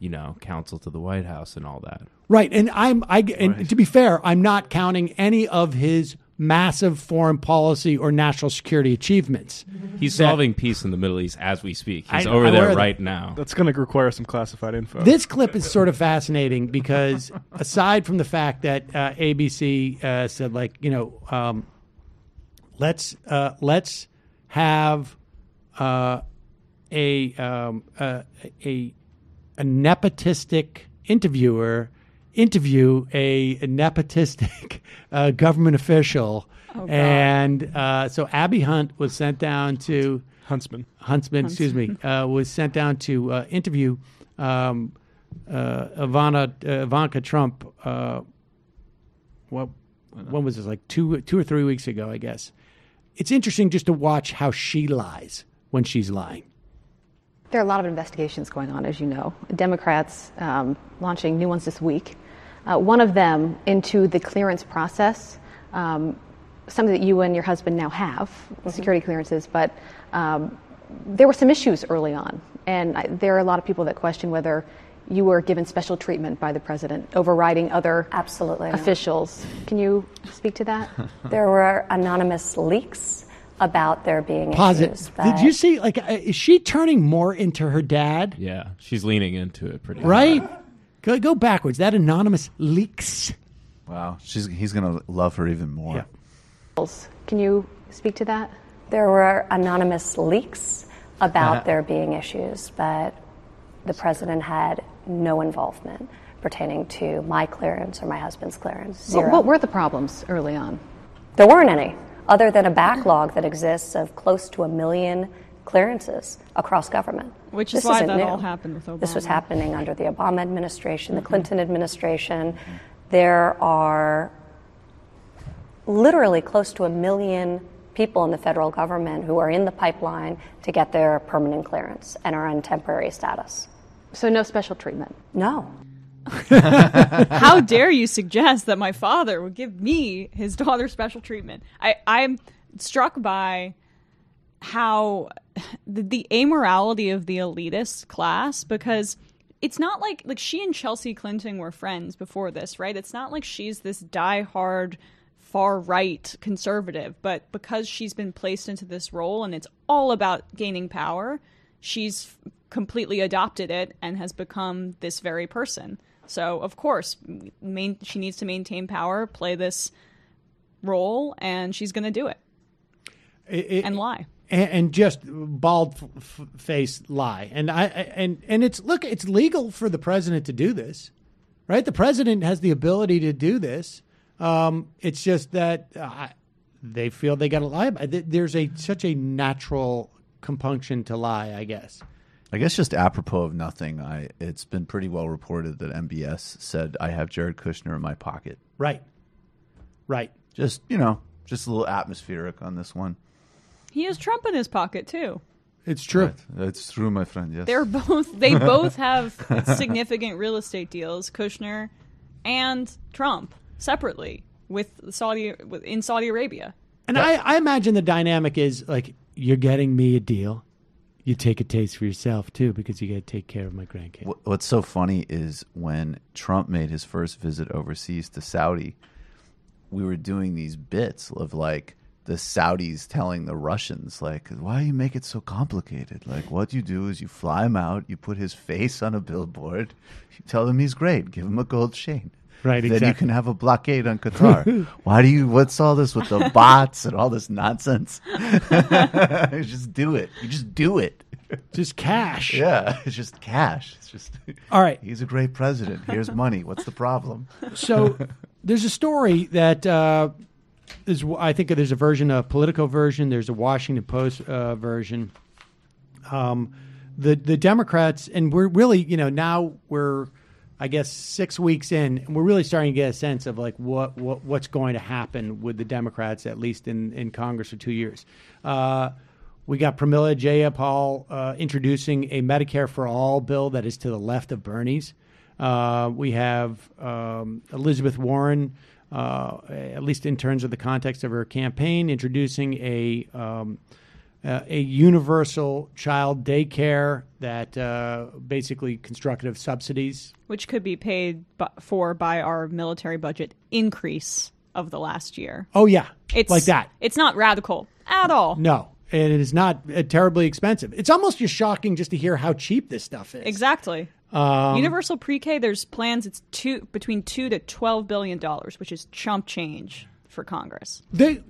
counsel to the White House and all that. Right. And and to be fair, I'm not counting any of his massive foreign policy or national security achievements. He's solving peace in the Middle East as we speak. He's over there right now. That's going to require some classified info. This clip is sort of fascinating because aside from the fact that ABC said, let's have a nepotistic interviewer interview a nepotistic government official. Oh, and so Abby Hunt was sent down to Huntsman, excuse me, was sent down to interview Ivanka Trump. When was this? Like two or 3 weeks ago, I guess. It's interesting just to watch how she lies when she's lying. There are a lot of investigations going on, as you know. Democrats launching new ones this week. One of them into the clearance process, something that you and your husband now have, security clearances, but there were some issues early on. And there are a lot of people that question whether you were given special treatment by the president, overriding other officials. Can you speak to that? There were anonymous leaks about there being issues. Did you see, is she turning more into her dad? Yeah, she's leaning into it pretty right? Hard. Go backwards. That anonymous leaks. Wow, he's going to love her even more. Yeah. Can you speak to that? There were anonymous leaks about there being issues, but the president had no involvement pertaining to my clearance or my husband's clearance. Zero. What were the problems early on? There weren't any, other than a backlog that exists of close to 1 million clearances across government. Which is why that all happened with Obama. This was happening under the Obama administration, the Clinton administration. There are literally close to 1 million people in the federal government who are in the pipeline to get their permanent clearance and are on temporary status. So no special treatment? No. How dare you suggest that my father would give me his daughter special treatment? I'm struck by how the amorality of the elitist class, because it's not like she and Chelsea Clinton were friends before this, right? It's not like she's this diehard far-right conservative, but because she's been placed into this role and it's all about gaining power, she's completely adopted it and has become this very person. So, of course, she needs to maintain power, play this role, and she's going to do it. And lie. And just bald-faced lie. And it's legal for the president to do this, right? The president has the ability to do this. It's just that they feel they got to lie. There's such a natural compunction to lie, I guess. I guess just apropos of nothing, it's been pretty well reported that MBS said, I have Jared Kushner in my pocket. Right. Just a little atmospheric on this one. He has Trump in his pocket, too. It's true. Right. It's true, my friend, yes. They both have significant real estate deals, Kushner and Trump, separately in Saudi Arabia. And I imagine the dynamic is like, you're getting me a deal. You take a taste for yourself, too, because you got to take care of my grandkid. What's so funny is when Trump made his first visit overseas to Saudi, we were doing these bits of like the Saudis telling the Russians, like, why do you make it so complicated? Like, what you do is you fly him out, you put his face on a billboard, you tell him he's great, give him a gold chain. Right, then exactly. you can have a blockade on Qatar. What's all this with the bots and all this nonsense? Just do it. You just do it. Just cash. Yeah, it's just cash. It's just, all right. He's a great president. Here's money. What's the problem? So there's a story that I think there's a version, a Politico version. There's a Washington Post version. The Democrats, and we're really, now we're, I guess, 6 weeks in, and we're really starting to get a sense of like what's going to happen with the Democrats, at least in Congress for 2 years. We got Pramila Jayapal introducing a Medicare for All bill that is to the left of Bernie's. We have Elizabeth Warren, at least in terms of the context of her campaign, introducing a universal child daycare that basically constructive subsidies. Which could be paid for by our military budget increase of the last year. Oh, yeah. It's like that. It's not radical at all. No. And it is not terribly expensive. It's almost just shocking just to hear how cheap this stuff is. Exactly. Universal pre-K, there's plans. It's between $2 to $12 billion, which is chump change for Congress. That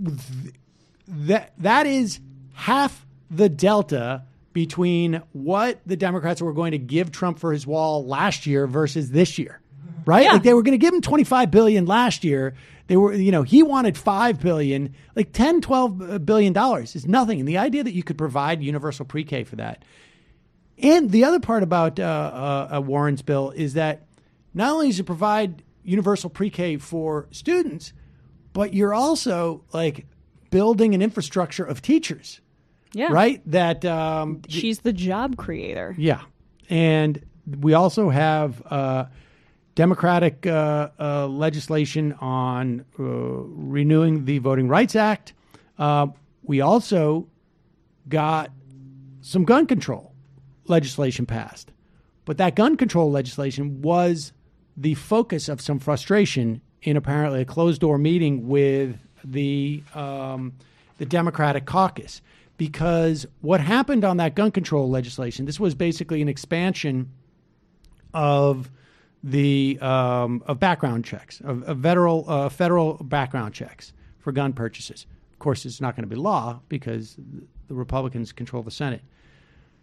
is half the delta between what the Democrats were going to give Trump for his wall last year versus this year, right? Yeah. Like they were going to give him $25 billion last year. They were, he wanted $5 billion, like $10, $12 billion is nothing. And the idea that you could provide universal pre-K for that. And the other part about Warren's bill is that not only does it provide universal pre-K for students, but you're also like building an infrastructure of teachers. Yeah. Right? That she's the job creator. Yeah. And we also have Democratic legislation on renewing the Voting Rights Act. We also got some gun control legislation passed. But that gun control legislation was the focus of some frustration in apparently a closed-door meeting with the Democratic caucus. Because what happened on that gun control legislation, this was basically an expansion of the of background checks, of federal background checks for gun purchases. Of course, it's not going to be law because the Republicans control the Senate.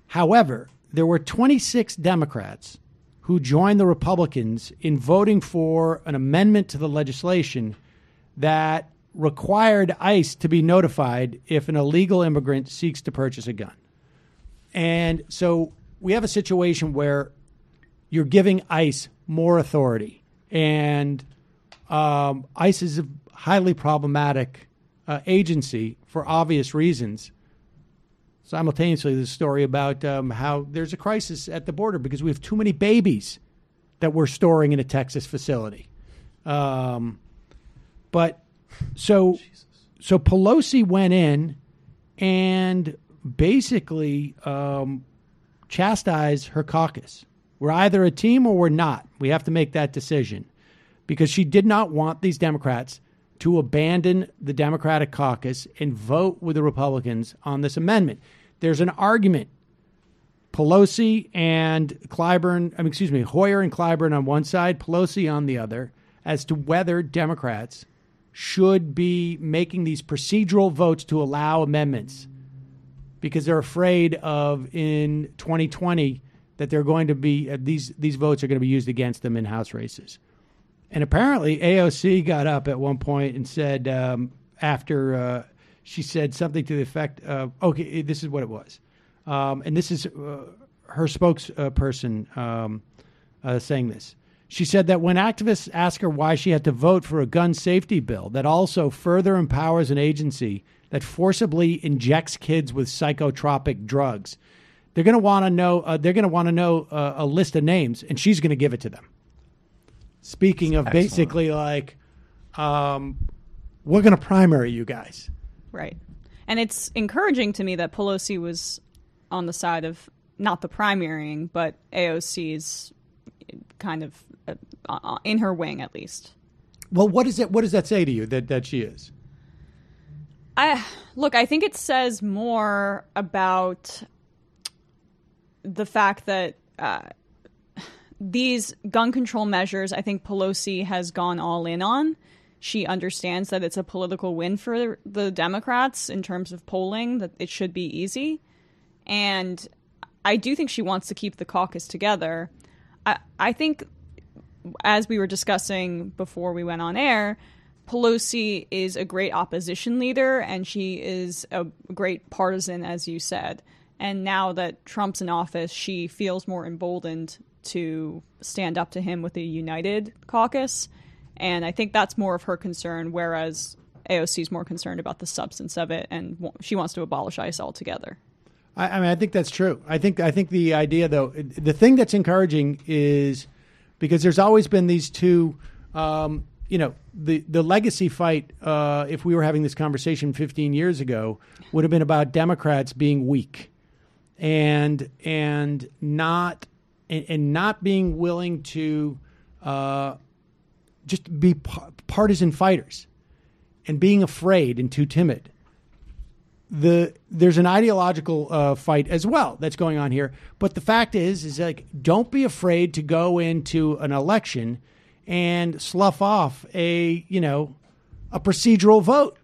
However, there were 26 Democrats who joined the Republicans in voting for an amendment to the legislation that required ICE to be notified if an illegal immigrant seeks to purchase a gun. And so we have a situation where you're giving ICE more authority. And ICE is a highly problematic agency for obvious reasons. Simultaneously, there's a story about how there's a crisis at the border because we have too many babies that we're storing in a Texas facility. So Pelosi went in and basically chastised her caucus. We're either a team or we're not. We have to make that decision because she did not want these Democrats to abandon the Democratic caucus and vote with the Republicans on this amendment. There's an argument. Pelosi and Hoyer and Clyburn on one side, Pelosi on the other, as to whether Democrats should be making these procedural votes to allow amendments because they're afraid of in 2020 that they're going to be these votes are going to be used against them in House races. And apparently AOC got up at one point and said after she said something to the effect of, okay, this is what it was. And this is her spokesperson saying this. She said that when activists ask her why she had to vote for a gun safety bill that also further empowers an agency that forcibly injects kids with psychotropic drugs, they're going to want to know. A list of names, and she's going to give it to them. Speaking of basically like, we're going to primary you guys, right? And it's encouraging to me that Pelosi was on the side of not the primarying, but AOC's kind of in her wing, at least. Well, what does that say to you that she is? I think it says more about the fact that these gun control measures, I think Pelosi has gone all in on. She understands that it's a political win for the Democrats in terms of polling, that it should be easy. And I do think she wants to keep the caucus together. I think, as we were discussing before we went on air, Pelosi is a great opposition leader, and she is a great partisan, as you said. And now that Trump's in office, she feels more emboldened to stand up to him with a united caucus. And I think that's more of her concern, whereas AOC is more concerned about the substance of it, and she wants to abolish ICE altogether. I think that's true. I think the idea, though, the thing that's encouraging is because there's always been these two, the legacy fight, if we were having this conversation 15 years ago, would have been about Democrats being weak and not being willing to just be partisan fighters and being afraid and too timid. There's an ideological fight as well that's going on here. But the fact is like, don't be afraid to go into an election and slough off a procedural vote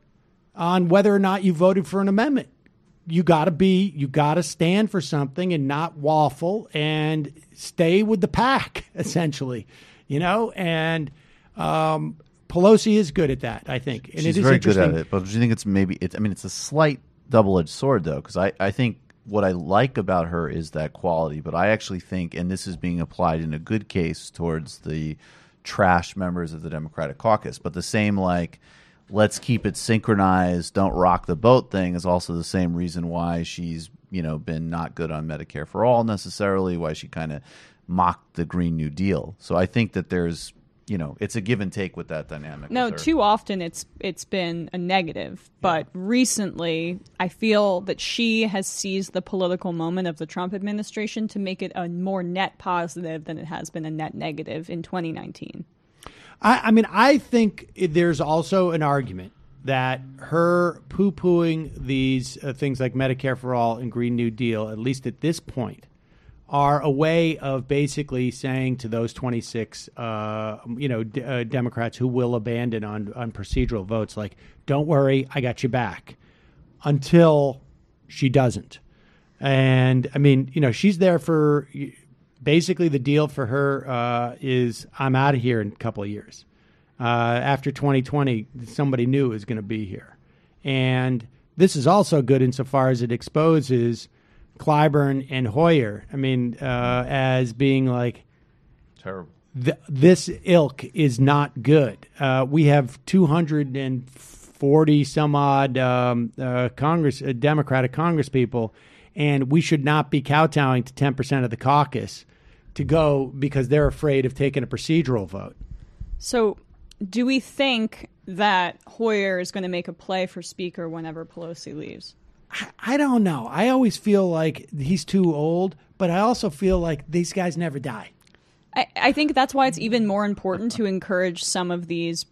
on whether or not you voted for an amendment. You got to stand for something and not waffle and stay with the pack, essentially, and Pelosi is good at that, I think. And she's it is very good interesting. at it. But do you think it's a slight double-edged sword, though? Because I think what I like about her is that quality. But I actually think, and this is being applied in a good case towards the trash members of the Democratic caucus, but the same, let's keep it synchronized, don't rock the boat thing is also the same reason why she's, been not good on Medicare for all necessarily, why she kind of mocked the Green New Deal. So I think that there's, it's a give and take with that dynamic. No, too often it's been a negative. But recently, I feel that she has seized the political moment of the Trump administration to make it a more net positive than it has been a net negative in 2019. I think there's also an argument that her poo-pooing these things like Medicare for all and Green New Deal, at least at this point, are a way of basically saying to those 26, Democrats who will abandon on procedural votes, like, don't worry, I got you back, until she doesn't. And, she's there for basically the deal for her is I'm out of here in a couple of years. After 2020, somebody new is going to be here. And this is also good insofar as it exposes Clyburn and Hoyer, as being like terrible. This ilk is not good. We have 240 some odd Democratic Congress people, and we should not be kowtowing to 10% of the caucus to go because they're afraid of taking a procedural vote. So, do we think that Hoyer is going to make a play for Speaker whenever Pelosi leaves? I don't know. I always feel like he's too old, but I also feel like these guys never die. I think that's why it's even more important to encourage some of these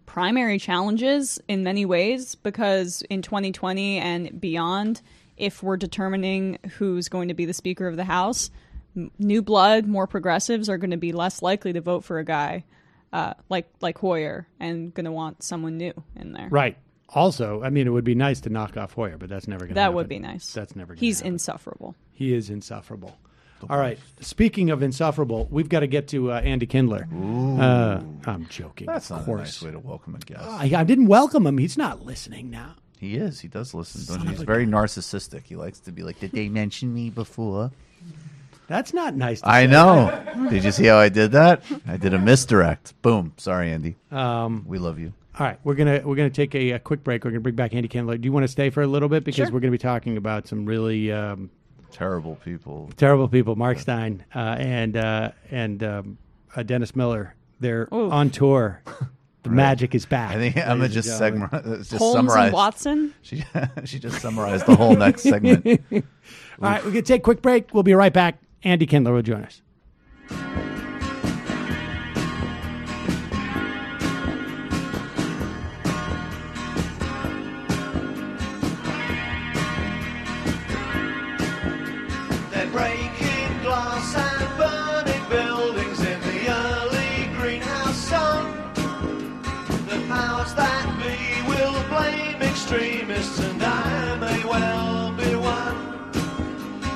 primary challenges in many ways, because in 2020 and beyond, if we're determining who's going to be the Speaker of the House, new blood, more progressives are going to be less likely to vote for a guy like Hoyer and going to want someone new in there. Right. Also, it would be nice to knock off Hoyer, but that's never going to happen. That would be nice. That's never going to He's happen. insufferable. He is insufferable. All right. Speaking of insufferable, we've got to get to Andy Kindler. I'm joking. That's of not course. a nice way to welcome a guest. I didn't welcome him. He's not listening now. He is. He does listen. Don't you? He's very narcissistic. He likes to be like, did they mention me before? That's not nice to I say. know. Did you see how I did that? I did a misdirect. Boom. Sorry, Andy. We love you. All right, we're gonna take a quick break. We're gonna bring back Andy Kindler. Do you want to stay for a little bit because Sure. we're gonna be talking about some really terrible people. Mark Stein and Dennis Miller. They're on tour The magic is back. I think Emma just Holmes summarized. and Watson. She just summarized the whole next segment. All right, we're going to take a quick break. We'll be right back. Andy Kindler will join us. They're breaking glass and burning buildings in the early greenhouse sun. The powers that be will blame extremists, and I may well be one.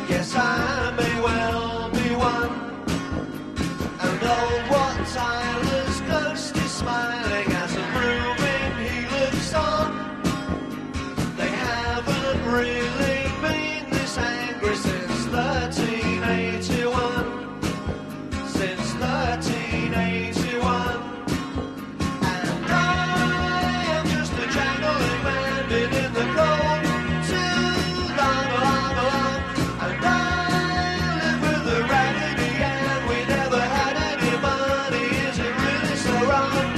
Yes, I may well be one. And old Wat Tyler's ghost is smiling as a brooming he looks on. They haven't really been this angry since 1381. Since 1381. And I am just a jangling man, been in the cold too long, long, long. And I live with a raggedy Ann. We never had any money, is it really so wrong?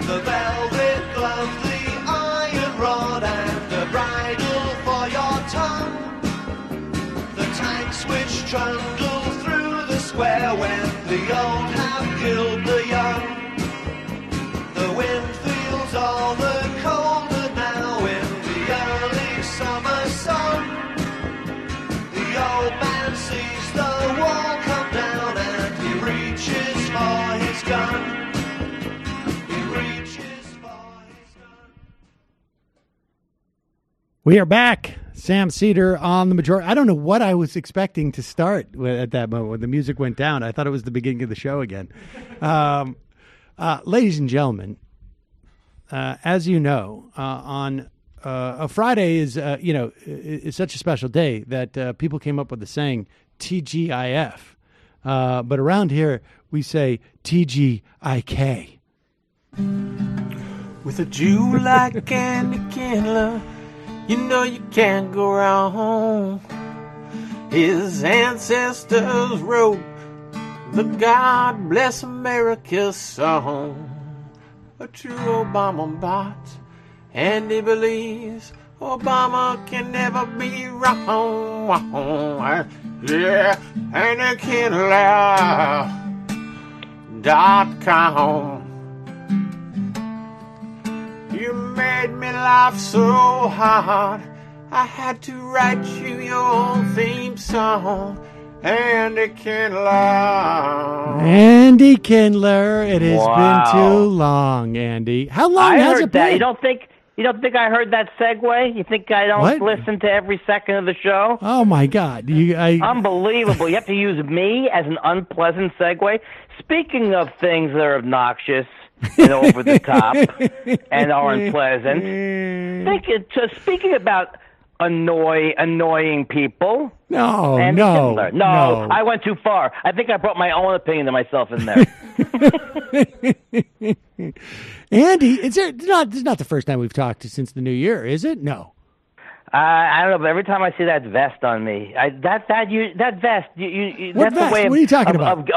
The velvet glove, the iron rod, and a bridle for your tongue. The tanks which trundle through the square when the old have killed the young. The wind feels all the colder now in the early summer sun. The old man sees the wall come down and he reaches for his gun. He reaches for his gun. We are back. Sam Sater on the majority. I don't know what I was expecting to start at that moment when the music went down. I thought it was the beginning of the show again. Ladies and gentlemen, as you know, on a Friday is is such a special day that people came up with the saying TGIF. But around here we say TGIK. With a Jew like Andy Kindler, you know you can't go wrong. His ancestors wrote the God Bless America song. A true Obama bot, and he believes Obama can never be wrong. Yeah, AndyKindler.com. You made me laugh so hard, I had to write you your theme song. Andy Kindler. Andy Kindler. It has been too long, Andy. How long has it been? You don't think I heard that segue? You think I don't listen to every second of the show? Oh my God! Unbelievable! You have to use me as an unpleasant segue. Speaking of things that are obnoxious and over the top and are unpleasant, speaking about annoying people. No, Andy Kindler. No, I went too far. I think I brought my own opinion to myself in there. Andy, this is not the first time we've talked since the new year, is it? No. I don't know, but every time I see that vest on me, that vest. What that's vest? The way What are you talking about?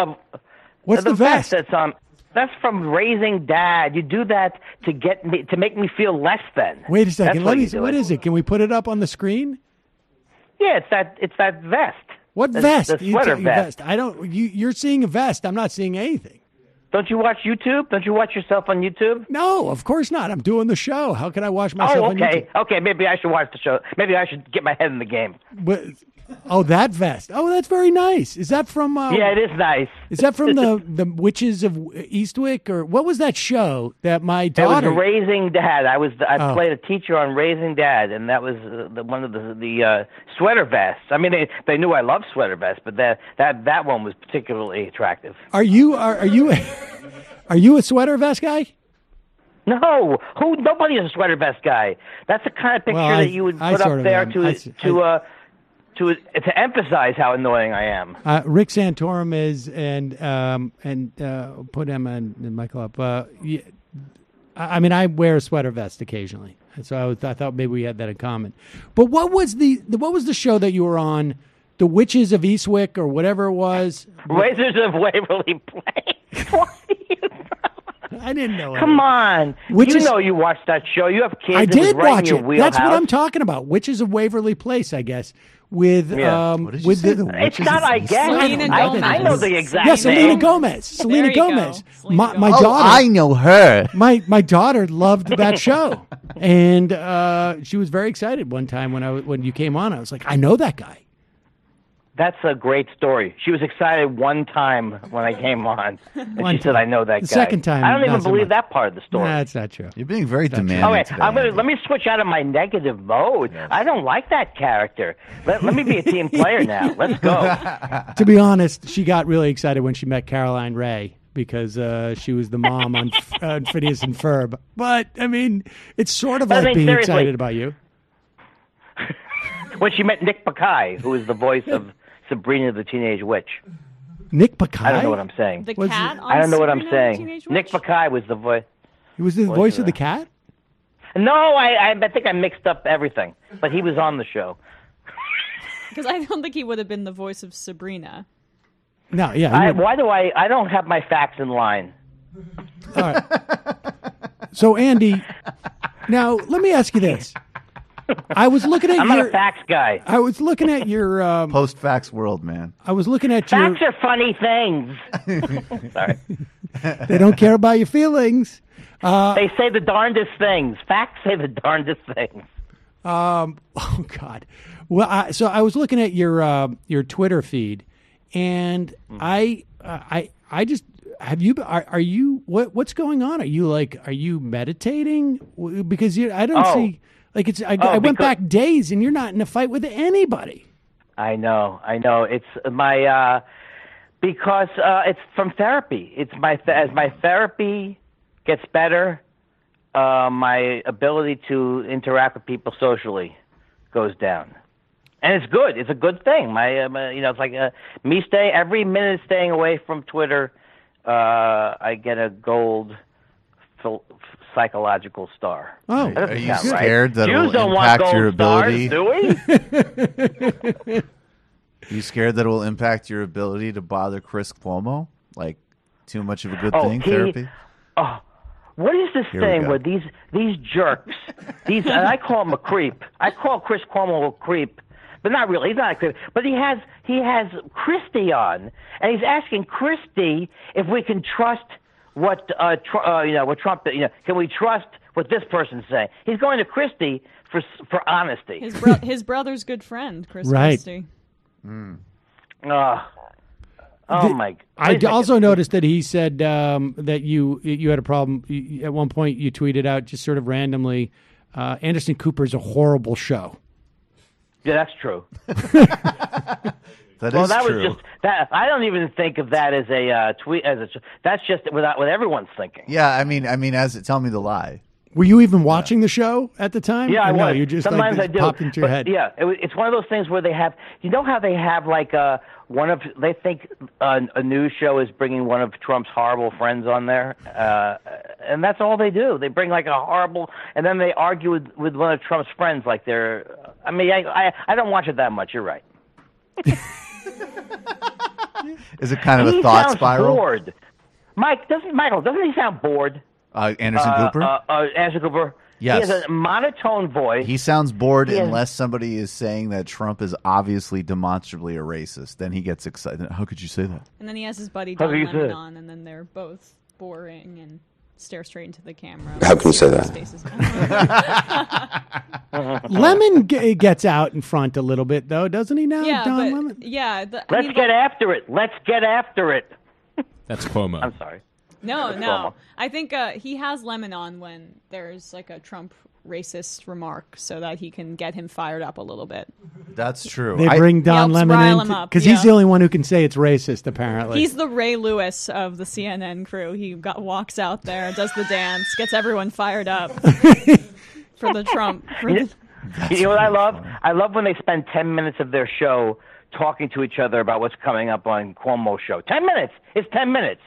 What's the vest? That's on. That's from Raising Dad. You do that to make me feel less than. Wait a second. What is it? Can we put it up on the screen? Yeah, it's that vest. What vest? The sweater vest. I don't. You're seeing a vest. I'm not seeing anything. Don't you watch YouTube? Don't you watch yourself on YouTube? No, of course not. I'm doing the show. How can I watch myself on YouTube? Okay. Maybe I should watch the show. Maybe I should get my head in the game. That vest. Oh, that's very nice. Is that from? Yeah, it is nice. Is that from the Witches of Eastwick, or what was that show that my daughter? It was Raising Dad. I played a teacher on Raising Dad, and that was one of the sweater vests. I mean, they knew I loved sweater vests, but that one was particularly attractive. Are you a sweater vest guy? No, nobody is a sweater vest guy. That's the kind of picture that you would put up there to emphasize how annoying I am. Rick Santorum is, and put Emma and Michael up. I mean, I wear a sweater vest occasionally, and so I thought maybe we had that in common. But what was the show that you were on? The Witches of Eastwick, or whatever it was. Razors of Waverly Place. I didn't know. Come on. You watched that show. You have kids. I did watch in it. your wheelhouse. That's what I'm talking about. Witches of Waverly Place, I guess. With it's not. I guess. I know the exact name. Selena Gomez. Selena Gomez. My daughter. I know her. My daughter loved that show, and she was very excited one time when you came on. I was like, I know that guy. That's a great story. She was excited one time when I came on. And she said, I know that guy. The second time, I don't even not so believe much. that part of the story. Nah, that's not true. You're being very demanding. Okay, today, let me switch out of my negative mode. I don't like that character. Let me be a team player now. Let's go. To be honest, she got really excited when she met Caroline Ray because she was the mom on Phineas and Ferb. But, I mean, it's sort of like being seriously. excited about you. When she met Nick Bakay, who is the voice of Sabrina the Teenage Witch. Nick Bakay? I don't know what I'm saying. The cat on I don't know what I'm Sabrina the saying. Teenage Nick Bakay was the voice. He was the voice of the cat? No, I think I mixed up everything. But he was on the show. Because I don't think he would have been the voice of Sabrina. No, yeah. Why do I don't have my facts in line. All right. So, Andy, now let me ask you this. I was looking at I'm not a facts guy. I was looking at your post-facts world, man. I was looking at facts are funny things. Sorry. They don't care about your feelings. They say the darndest things. Facts say the darndest things. Oh God. Well, so I was looking at your Twitter feed, and I just have you are you what's going on? Are you meditating? Because I don't see. Like I went back days, and you're not in a fight with anybody. I know. It's my because it's from therapy. It's as my therapy gets better, my ability to interact with people socially goes down, and it's good. It's a good thing. It's like every minute staying away from Twitter, I get a gold psychological star. Oh, are you scared that it will impact your ability? Stars, do we? Are you scared that it will impact your ability to bother Chris Cuomo? Like too much of a good thing, therapy? What is this thing where these jerks, and I call him a creep. I call Chris Cuomo a creep, but not really. He's not a creep. But he has Christie on, and he's asking Christie if we can trust what Trump, can we trust what this person's saying? He's going to Christie for honesty. His brother's good friend, Chris right. Christie. My! I also noticed that he said that you had a problem at one point. You tweeted out just sort of randomly, Anderson Cooper's a horrible show. Yeah, that's true. That was true. just that. I don't even think of that as a tweet. That's just what everyone's thinking. Yeah, I mean, tell me the lie. Were you even watching the show at the time? Yeah, I was. No, you just sometimes like, I do. popped into your head. Yeah, it's one of those things where they have. You know how they have like they think a news show is bringing one of Trump's horrible friends on there, and that's all they do. They bring like a horrible, and then they argue with one of Trump's friends like they're. I mean, I don't watch it that much. You're right. Is it kind of a thought spiral? Bored. Michael, doesn't he sound bored? Anderson Cooper? Anderson Cooper. Yes. He has a monotone voice. He sounds bored unless somebody is saying that Trump is obviously demonstrably a racist. Then he gets excited. How could you say that? And then he has his buddy Don Lemon on, and then they're both boring and stare straight into the camera. How can you say that? Lemon gets out in front a little bit, though, doesn't he now, Yeah, Don but, Lemon? yeah. Let's get after it. Let's get after it. That's Cuomo. I'm sorry. No. I think he has Lemon on when there's like a Trump racist remark so that he can get him fired up a little bit. That's true. They bring Don Lemon in because he's the only one who can say it's racist, apparently. He's the Ray Lewis of the CNN crew. He walks out there, does the dance, gets everyone fired up for the Trump. You know what I love? Funny. I love when they spend 10 minutes of their show talking to each other about what's coming up on Cuomo's show. 10 minutes. It's 10 minutes.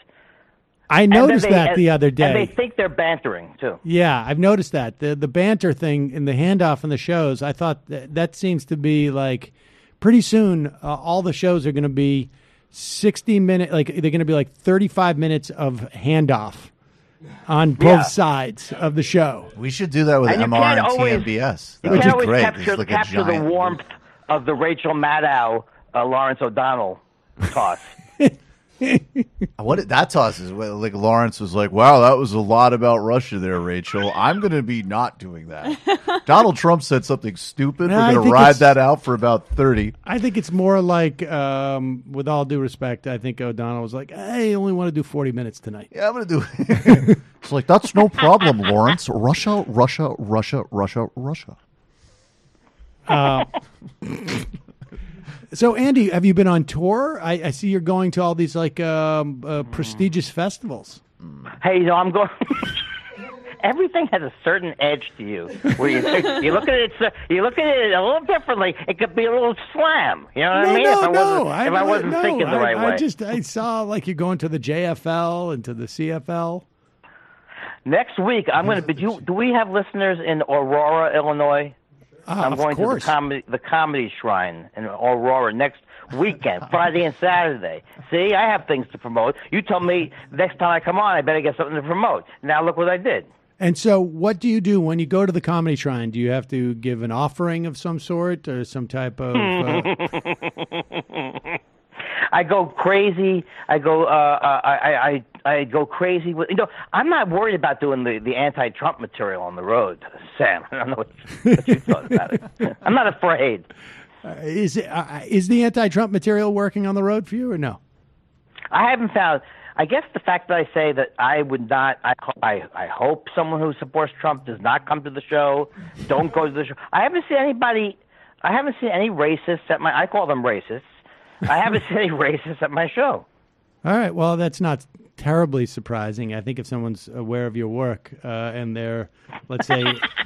I noticed that the other day. And they think they're bantering, too. Yeah, I've noticed that. The banter thing and the handoff in the shows, I thought that seems to be like pretty soon all the shows are going to be 60 minutes, like they're going to be like 35 minutes of handoff. on both sides of the show. We should do that with And you MR can't and always- TMBS. You That can't would be always great. This is like a capture the giant- warmth of the Rachel Maddow, Lawrence O'Donnell toss. What that toss is like Lawrence was like, wow, that was a lot about Russia there, Rachel. I'm going to be not doing that. Donald Trump said something stupid. No, We're I going to think ride it's- that out for about 30. I think it's more like, with all due respect, I think O'Donnell was like, I only want to do 40 minutes tonight. Yeah, I'm going to do it. It's like, that's no problem, Lawrence. Russia, Russia, Russia, Russia, Russia. So, Andy, have you been on tour? I see you're going to all these like prestigious festivals. Hey, I'm going. Everything has a certain edge to you, where you look at it, you look at it a little differently. It could be a little slam. You know what I mean? If I wasn't thinking the right way. I saw like you're going to the JFL and to the CFL. Next week, I'm going to. Do we have listeners in Aurora, Illinois? I'm going to the comedy Shrine in Aurora next weekend, Friday and Saturday. See, I have things to promote. You told me next time I come on, I better get something to promote. Now look what I did. And so, what do you do when you go to the Comedy Shrine? Do you have to give an offering of some sort or some type of? I go crazy. I go crazy with. I'm not worried about doing the anti-Trump material on the road, Sam. I don't know what you thought about it. I'm not afraid. Is the anti-Trump material working on the road for you or no? I haven't found. I guess the fact that I say that I would not. I hope someone who supports Trump does not come to the show. Don't go to the show. I haven't seen anybody. I haven't seen any racists at my. I call them racists. I haven't seen any racists at my show. All right. Well, that's not terribly surprising. I think if someone's aware of your work and they're, let's say,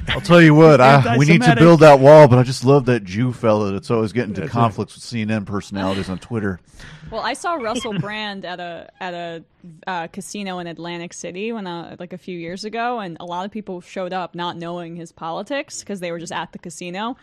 I'll tell you what, we need to build that wall, but I just love that Jew fella that's always getting into conflicts with CNN personalities on Twitter. Well, I saw Russell Brand at a casino in Atlantic City like a few years ago, and a lot of people showed up not knowing his politics because they were just at the casino.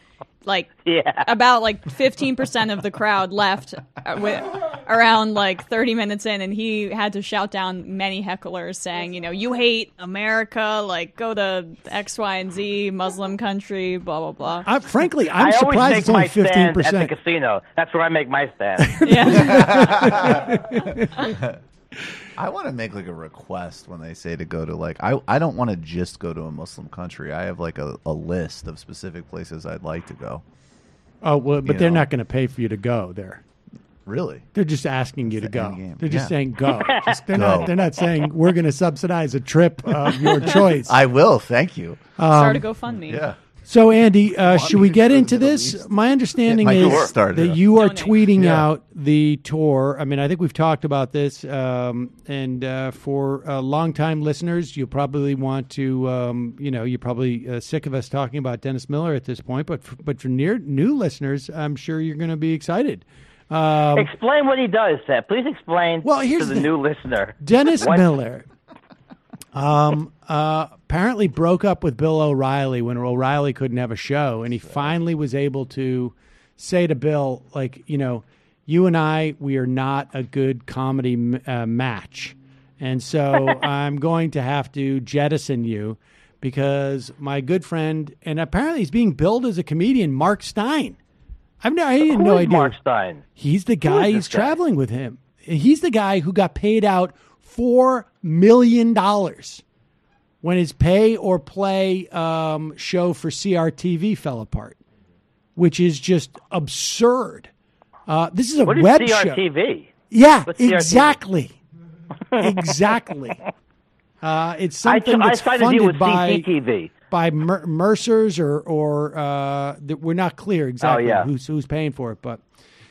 About 15% of the crowd left around 30 minutes in, and he had to shout down many hecklers saying, you hate America, go to X, Y, and Z, Muslim country, blah, blah, blah. Frankly, I'm surprised it's only 15%. At the casino. That's where I make my stand. I want to make a request when they say to go to I don't want to just go to a Muslim country. I have a list of specific places I'd like to go. Oh, well, but they're not going to pay for you to go there. Really? They're just asking you to go. They're just saying go. They're Go. not saying we're going to subsidize a trip of your choice. I will. Thank you. Start a GoFundMe. Yeah. So, Andy, should we get into this? My understanding is that you are tweeting out the tour. I mean, I think we've talked about this, and for longtime listeners, you probably want to, you're probably sick of us talking about Dennis Miller at this point, but for new listeners, I'm sure you're going to be excited. Explain what he does, Seth. Please explain here's to the new listener. Dennis Miller. Apparently broke up with Bill O'Reilly when O'Reilly couldn't have a show, and he finally was able to say to Bill, you and I, we are not a good comedy match, and so I'm going to have to jettison you because my good friend, and apparently he's being billed as a comedian, Mark Stein. I had no idea. Mark Stein? He's the guy who's traveling with him. He's the guy who got paid out $4 million when his pay or play show for CRTV fell apart, which is just absurd. This is a what web is CRTV? show. Yeah, What's CRTV? exactly. Exactly. It's something that's funded by Mercer's or we're not clear exactly who's paying for it. But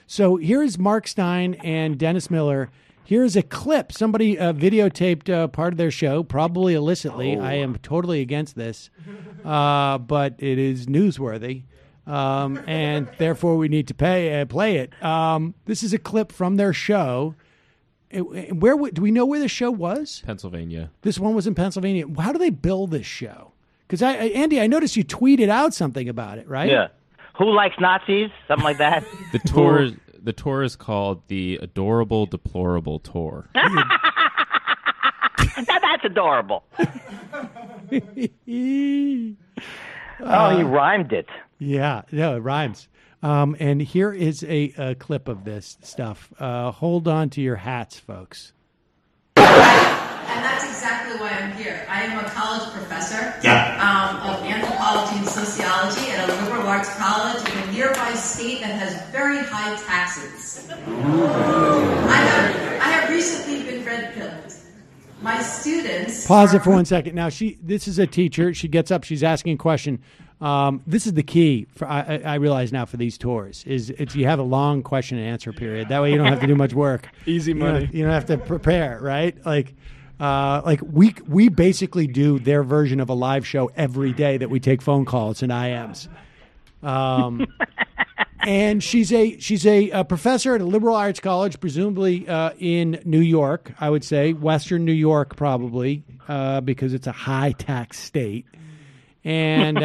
so here's Mark Stein and Dennis Miller. Here's a clip. Somebody videotaped part of their show, probably illicitly. I am totally against this, but it is newsworthy, and therefore we need to play it. This is a clip from their show. Where do we know where the show was? Pennsylvania. This one was in Pennsylvania. How do they bill this show? Because Andy, I noticed you tweeted out something about it, right? Yeah. Who likes Nazis? Something like that. The tour is called the Adorable Deplorable Tour. That's adorable. He rhymed it. Yeah, no, it rhymes. And here is a clip of this stuff. Hold on to your hats, folks. And that's exactly why I'm here. I am a college professor of anthropology and sociology at a liberal arts college in a nearby state that has very high taxes. I have recently been red-pilled. My students... Pause it for 1 second. Now, this is a teacher. She gets up. She's asking a question. This is the key, I realize now, for these tours, is you have a long question and answer period. That way you don't have to do much work. Easy money. You don't have to prepare, right? We basically do their version of a live show every day that we take phone calls and IMs. And she's a professor at a liberal arts college, presumably in New York, I would say, Western New York probably, because it's a high-tax state. And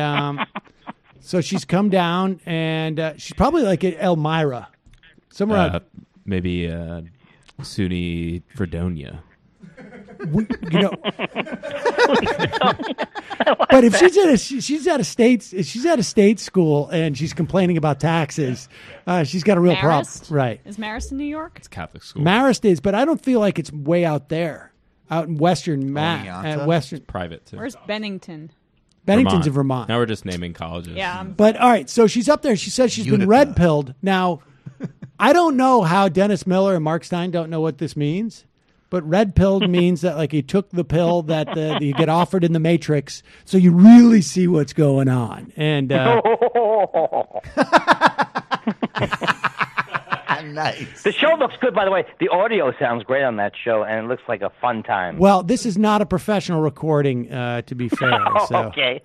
so she's come down, and she's probably like at Elmira. Somewhere maybe SUNY Fredonia. But if she's at a state school and she's complaining about taxes, she's got a real problem, right? Is Marist in New York? It's Catholic school. Marist is, but I don't feel like it's way out there, out in Western Western. It's private too. Where's Bennington? Bennington's in Vermont. Now we're just naming colleges. Yeah. But all right, so she's up there. She says she's been red-pilled. Now, I don't know how Dennis Miller and Mark Stein don't know what this means. But red-pilled means that, like, you took the pill that you get offered in the Matrix, so you really see what's going on. And nice. The show looks good, by the way. The audio sounds great on that show, and it looks like a fun time. well, this is not a professional recording, to be fair. So. Okay.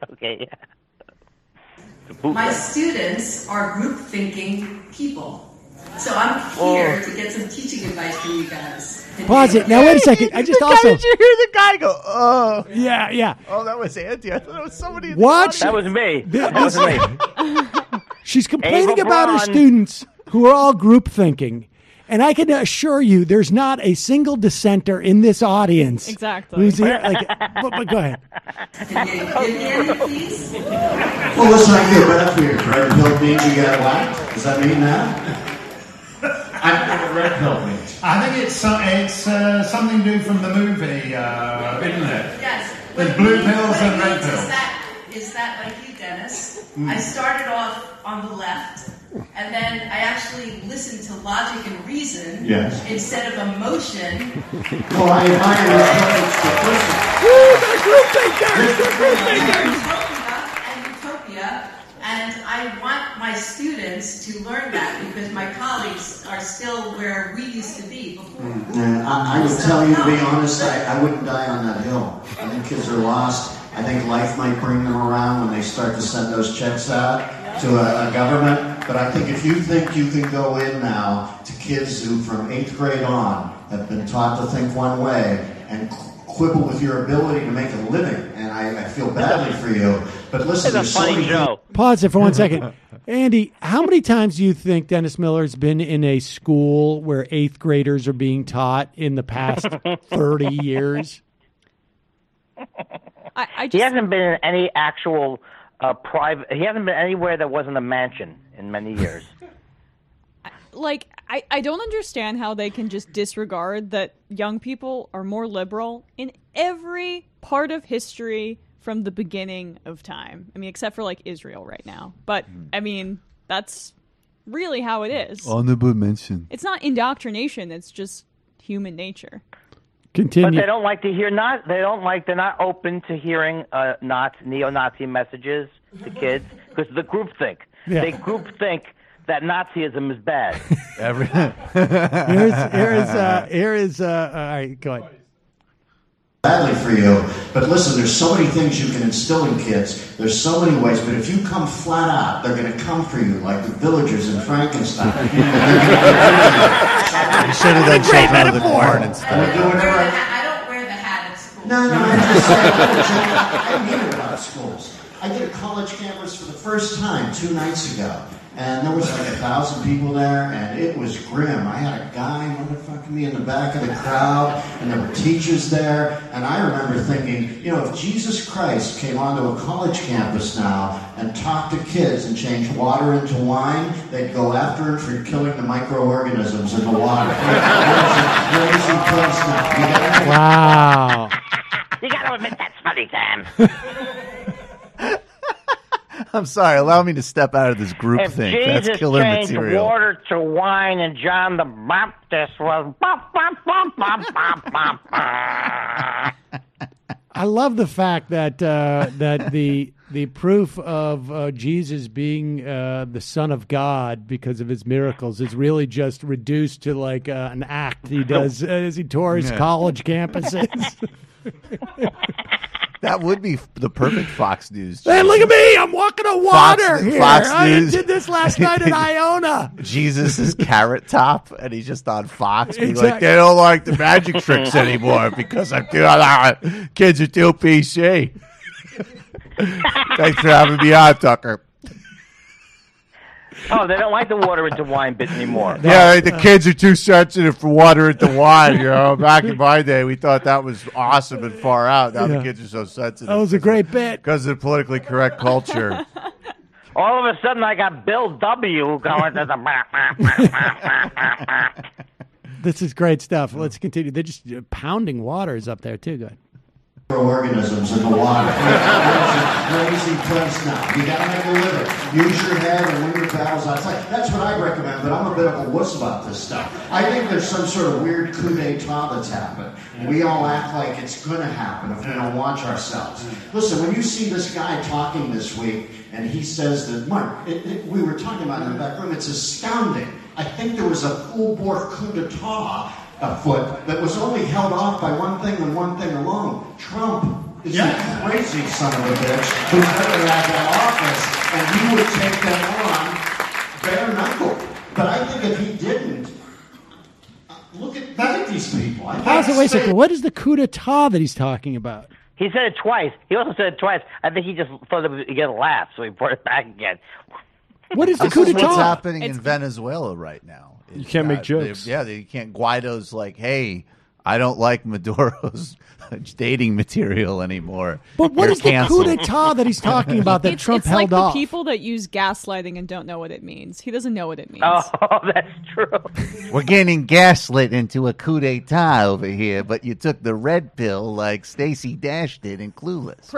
My students are group-thinking people. So I'm here to get some teaching advice from you guys. Pause it. Now, wait a second. I just also... Did you hear the guy go, oh. Yeah. Oh, that was Andy. I thought it was somebody in Watch. the That was me. That was me. She's complaining about her students who are all group thinking. And I can assure you there's not a single dissenter in this audience. Exactly. Who's here. But go ahead. Can you give me any, please? Well, listen, I get red here. Red pill means you got whacked. Does that mean that? I don't know what red pill means. I think it's something new from the movie, isn't it? Yes. There's blue pills and red pills. Is that like you, Dennis? I started off on the left, and then I actually listened to logic and reason instead of emotion. Well, I admire and utopia, and I want my students to learn that because my colleagues are still where we used to be before. I would tell you, to be honest, I wouldn't die on that hill. I think kids are lost. I think life might bring them around when they start to send those checks out to a government. But I think if you think you can go in now to kids who from 8th grade on have been taught to think one way and quibble with your ability to make a living, and I feel badly for you. But listen, it's a funny show. Pause it for 1 second. Andy, how many times do you think Dennis Miller's been in a school where 8th graders are being taught in the past 30 years? He hasn't been in any actual private... He hasn't been anywhere that wasn't a mansion in many years. I don't understand how they can just disregard that young people are more liberal in every part of history from the beginning of time. I mean, except for, Israel right now. But, I mean, that's really how it is. Honorable mention. It's not indoctrination. It's just human nature. Continue. But they don't like to hear they're not open to hearing neo-Nazi messages to kids because the groupthink. Yeah. They groupthink that Nazism is bad. Here is all right, go ahead. Badly for you, but listen, there's so many things you can instill in kids. There's so many ways, but if you come flat out, they're going to come for you like the villagers in Frankenstein. You should have done something out of the corn instead. I don't wear the hat at school. No, I'm just saying, I mean it about schools. I did a college campus for the first time 2 nights ago, And there was like 1,000 people there, and it was grim. I had a guy motherfucking me in the back of the crowd, and there were teachers there. And I remember thinking, if Jesus Christ came onto a college campus now and talked to kids and changed water into wine, they'd go after him for killing the microorganisms in the water. It's a crazy place now. Wow. You got to admit that's funny, Sam. I'm sorry. Allow me to step out of this group If thing. Jesus That's killer changed material. water to wine and John the Baptist was... I love the fact that that the proof of Jesus being the Son of God because of his miracles is really just reduced to like an act he does as he tours college campuses. That would be the perfect Fox News. Hey, look at me! I'm walking on water here. Fox I News. did this last night in Iona. Jesus is Carrot Top, and he's just on Fox. Being like, Exactly. they don't like the magic tricks anymore because I'm too kids are too PC. Thanks for having me on, Tucker. Oh, they don't like the water into wine bit anymore. Yeah, the kids are too sensitive for water into wine. Back in my day, we thought that was awesome and far out. Now the kids are so sensitive. That was a great bit because of the politically correct culture. All of a sudden, I got Bill W. going to the... This is great stuff. Let's continue. They're just pounding waters up there too. Good. Microorganisms in the water. It's a crazy place now. You got to make a living. Use your head and win your battles outside. That's what I recommend, but I'm a bit of a wuss about this stuff. I think there's some sort of weird coup d'etat that's happened. We all act like it's going to happen if we don't watch ourselves. Listen, when you see this guy talking this week, and he says that, Mark, we were talking about it in the back room, it's astounding. I think there was a full-bore coup d'etat afoot that was only held off by one thing and one thing alone. Trump is a crazy son of a bitch who's never had that office, and he would take them on bare knuckle. But I think if he didn't, look at these people. Wait a second. What is the coup d'etat that he's talking about? He said it twice. He also said it twice. I think he just thought it would get a laugh, so he brought it back again. What is the This coup is d'etat? what's happening in Venezuela right now. You can't make jokes. You can't. Guaido's like, hey, I don't like Maduro's dating material anymore. But what You're is the canceled. coup d'etat that he's talking about that Trump it's held like off? the people that use gaslighting and don't know what it means. He doesn't know what it means. Oh, that's true. We're getting gaslit into a coup d'etat over here, but you took the red pill like Stacey Dash did in Clueless.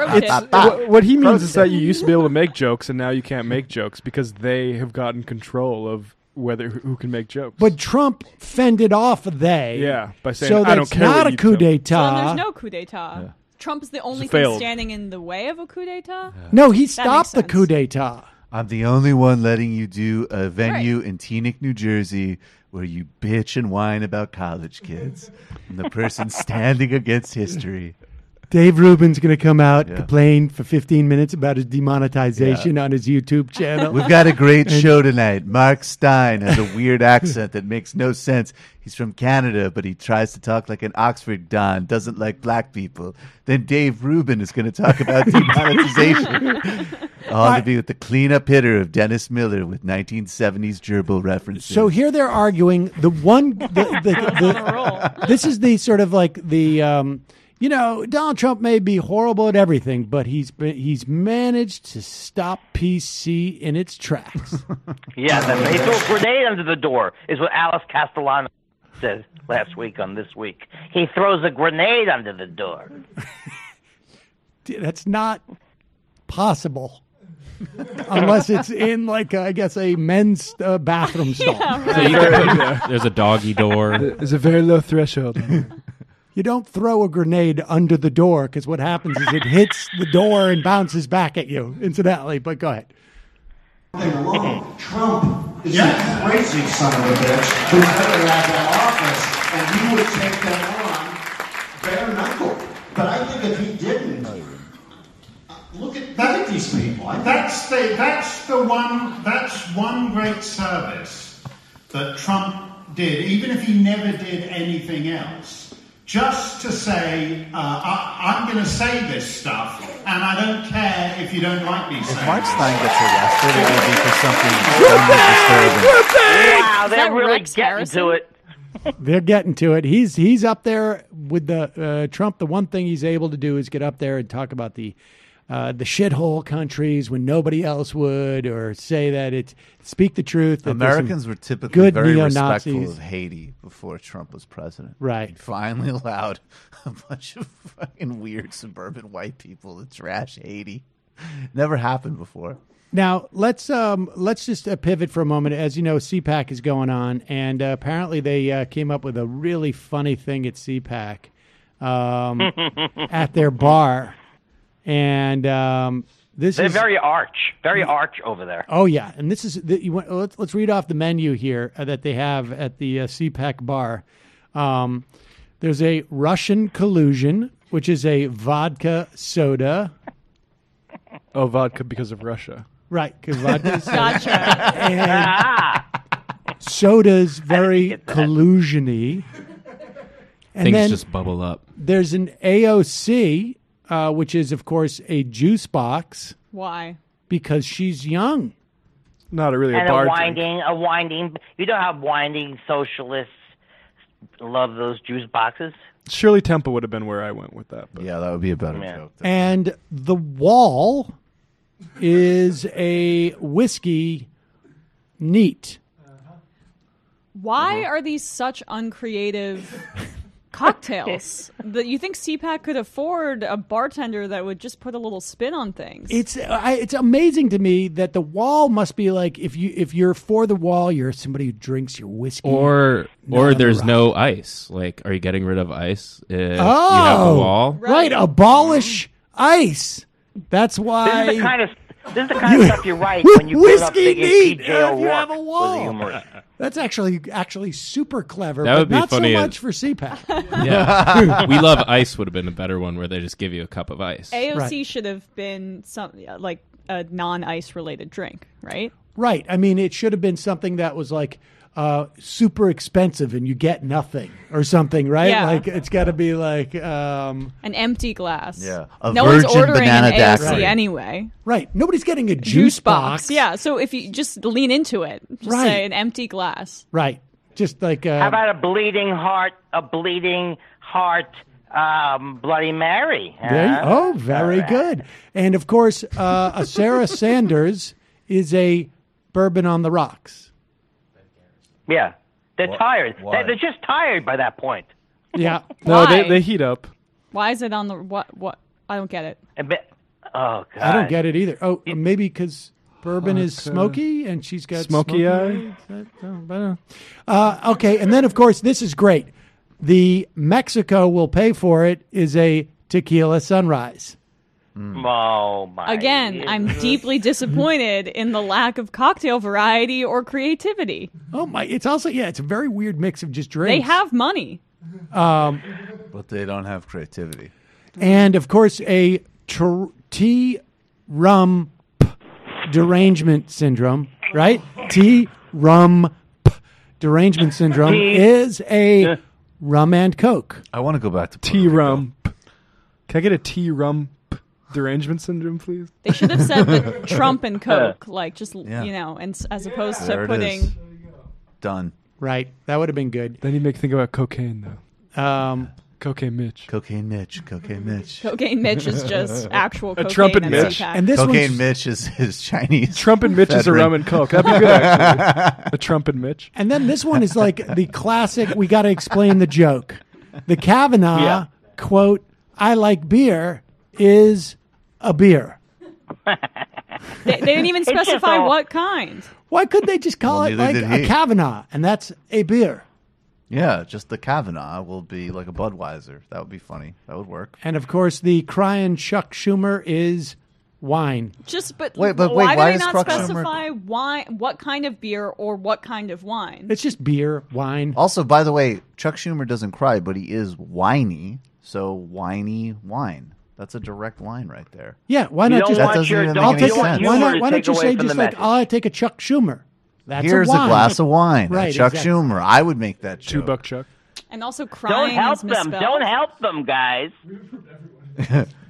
What he means is that you used to be able to make jokes, and now you can't make jokes because they have gotten control of who can make jokes. But Trump fended off they. Yeah, by saying, so I that's don't care not what a you coup tell me. d'etat. So then there's no coup d'etat. Yeah. Trump is the only It's thing failed. standing in the way of a coup d'etat? No, he That stopped the makes coup d'etat. I'm the only one letting you do a venue in Teaneck, New Jersey, where you bitch and whine about college kids. And the person standing against history. Dave Rubin's going to come out, complain for 15 minutes about his demonetization on his YouTube channel. We've got a great show tonight. Mark Stein has a weird accent that makes no sense. He's from Canada, but he tries to talk like an Oxford Don, doesn't like black people. Then Dave Rubin is going to talk about demonetization. All to be with the cleanup hitter of Dennis Miller with 1970s gerbil references. So here they're arguing this is the sort of like the Donald Trump may be horrible at everything, but he's managed to stop PC in its tracks. Yeah, he threw a grenade under the door, is what Alice Castellano said last week on This Week. He throws a grenade under the door. That's not possible. Unless it's in, like, I guess, a men's bathroom stall. There's a doggy door. There's a very low threshold. You don't throw a grenade under the door because what happens is it hits the door and bounces back at you, incidentally. But go ahead. Trump is a crazy son of a bitch who's never had that office, and he would take them on bare knuckle. But I think if he didn't, look at these people. That's one great service that Trump did, even if he never did anything else. just to say, I'm going to say this stuff, and I don't care if you don't like me saying If Mark it. Stein gets arrested, it will be for something disturbing. Wow, they're really getting to it. They're getting to it. He's up there with the Trump. The one thing he's able to do is get up there and talk about the shithole countries when nobody else would, or say that it's speak the truth. That Americans were typically good very neo-Nazis. respectful of Haiti before Trump was president. Right. He finally allowed a bunch of fucking weird suburban white people to trash Haiti. Never happened before. Now let's just pivot for a moment. As you know, CPAC is going on, and apparently they came up with a really funny thing at CPAC at their bar, and They're very arch over there. Oh yeah, and this is let's read off the menu here that they have at the CPAC bar. There's a Russian collusion, which is a vodka soda. Oh, vodka because of Russia. Right, because vodka soda. Gotcha. And soda's very collusion-y. And Things then just bubble up. There's an AOC, which is, of course, a juice box. Why? Because she's young. Not really And a winding. You know how winding socialists love those juice boxes? Shirley Temple would have been where I went with that. But. Yeah, that would be a better joke. And the wall is a whiskey neat. Why are these such uncreative cocktails? That you think CPAC could afford a bartender that would just put a little spin on things? It's amazing to me that the wall must be like, if you're for the wall, you're somebody who drinks your whiskey. Or there's no ice. Like, are you getting rid of ice if you have the wall? Right. Abolish ice. That's why. This is the kind of stuff you write when you put up whiskey neat P.J. if you O'Rourke have a wall. was a humorist. That's actually super clever, That but would be not funny so as- much for CPAC. Yeah. We Love Ice would have been a better one where they just give you a cup of ice. AOC should have been like a non-ice related drink, right? Right. I mean, it should have been something that was like super expensive and you get nothing or something, right? Yeah. Like it's got to be like An empty glass. Yeah. No one's ordering an AOC anyway. Right. Nobody's getting a juice box. Yeah. So if you just lean into it, just Right. say an empty glass. Right. Just like How about a bleeding heart, Bloody Mary? very good. And of course, a Sarah Sanders is a bourbon on the rocks. Yeah. They're tired. why? They're just tired by that point. Yeah. No, Why? they heat up. Why is it on the what? I don't get it. Oh God. I don't get it either. Oh, maybe because bourbon is smoky and she's got Smoky eye. Okay, and then of course this is great. The Mexico will pay for it is a tequila sunrise. Oh my. Again, I'm deeply disappointed in the lack of cocktail variety or creativity. Oh my! It's also it's a very weird mix of just They drinks. have money. But they don't have creativity. And of course a tea rum derangement syndrome, right? Tea rum derangement syndrome Tea. is a rum and coke. I want to go back to Tea rum. Can I get a tea rum derangement syndrome, please? They should have said the Trump and Coke, like just Yeah. and as opposed There to it putting. is. Done. Right. That would have been good. Then you make think about cocaine though. Cocaine Mitch. Cocaine Mitch. Cocaine Mitch is just actual A cocaine trumpet and Mitch. CPAC. And this Cocaine one's- Mitch is his Chinese. Trumpet Mitch is a veteran. rum and coke. That'd be good actually. A trumpet Mitch. And then this one is like the classic, we got to explain the joke. The Kavanaugh quote, "I like beer," is a beer. They didn't even It's just specify all- what kind. Why couldn't they just call Well, it neither like did a he. Kavanaugh? And that's a beer. Yeah, just the Kavanaugh will be like a Budweiser. That would be funny. That would work. And of course, the crying Chuck Schumer is wine. But why why do they does not Chuck Schumer- specify wine, what kind of beer or what kind of wine? It's just beer, wine. Also, by the way, Chuck Schumer doesn't cry, but he is whiny. So whiny wine. That's a direct line right there. Yeah, why You not don't just? want That doesn't your- even don't- make I'll any take. sense. Why humor not? to Why take don't you away say from just the like, message. "Oh, I take a Chuck Schumer." That's Here's a a wine. glass of wine. Right, Chuck exactly. Schumer. I would make that joke. $2 Chuck. And also crying is misspelled. Don't help them, guys.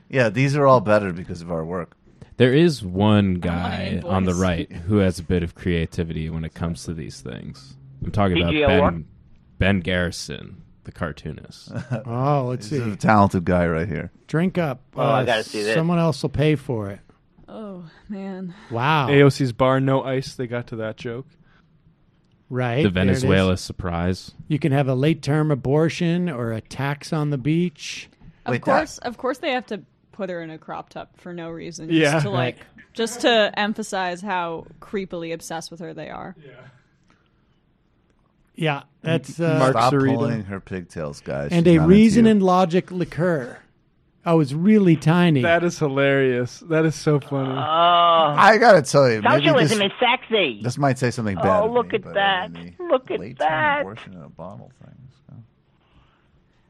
Yeah, these are all better because of our work. There is one guy on the right who has a bit of creativity when it comes to these things. I'm talking about Ben Garrison, the cartoonist. Oh, let's see. He's a talented guy right here. Drink up. I gotta see this. Someone else will pay for it. Oh, man. Wow. AOC's bar, no ice. They got to that joke. Right. The there it is. Venezuela surprise. You can have a late-term abortion or a tax on the beach. Of course they have to put her in a crop top for no reason. Yeah. Just to, just to emphasize how creepily obsessed with her they are. Yeah, that's Stop pulling her pigtails, guys. And She's a not reason into you. and logic liqueur. Oh, it's really tiny. That is hilarious. That is so funny. I gotta tell you, maybe Socialism is sexy. this might say something bad. Oh, of look me, at but that. Look at late-term that. abortion in a bottle thing.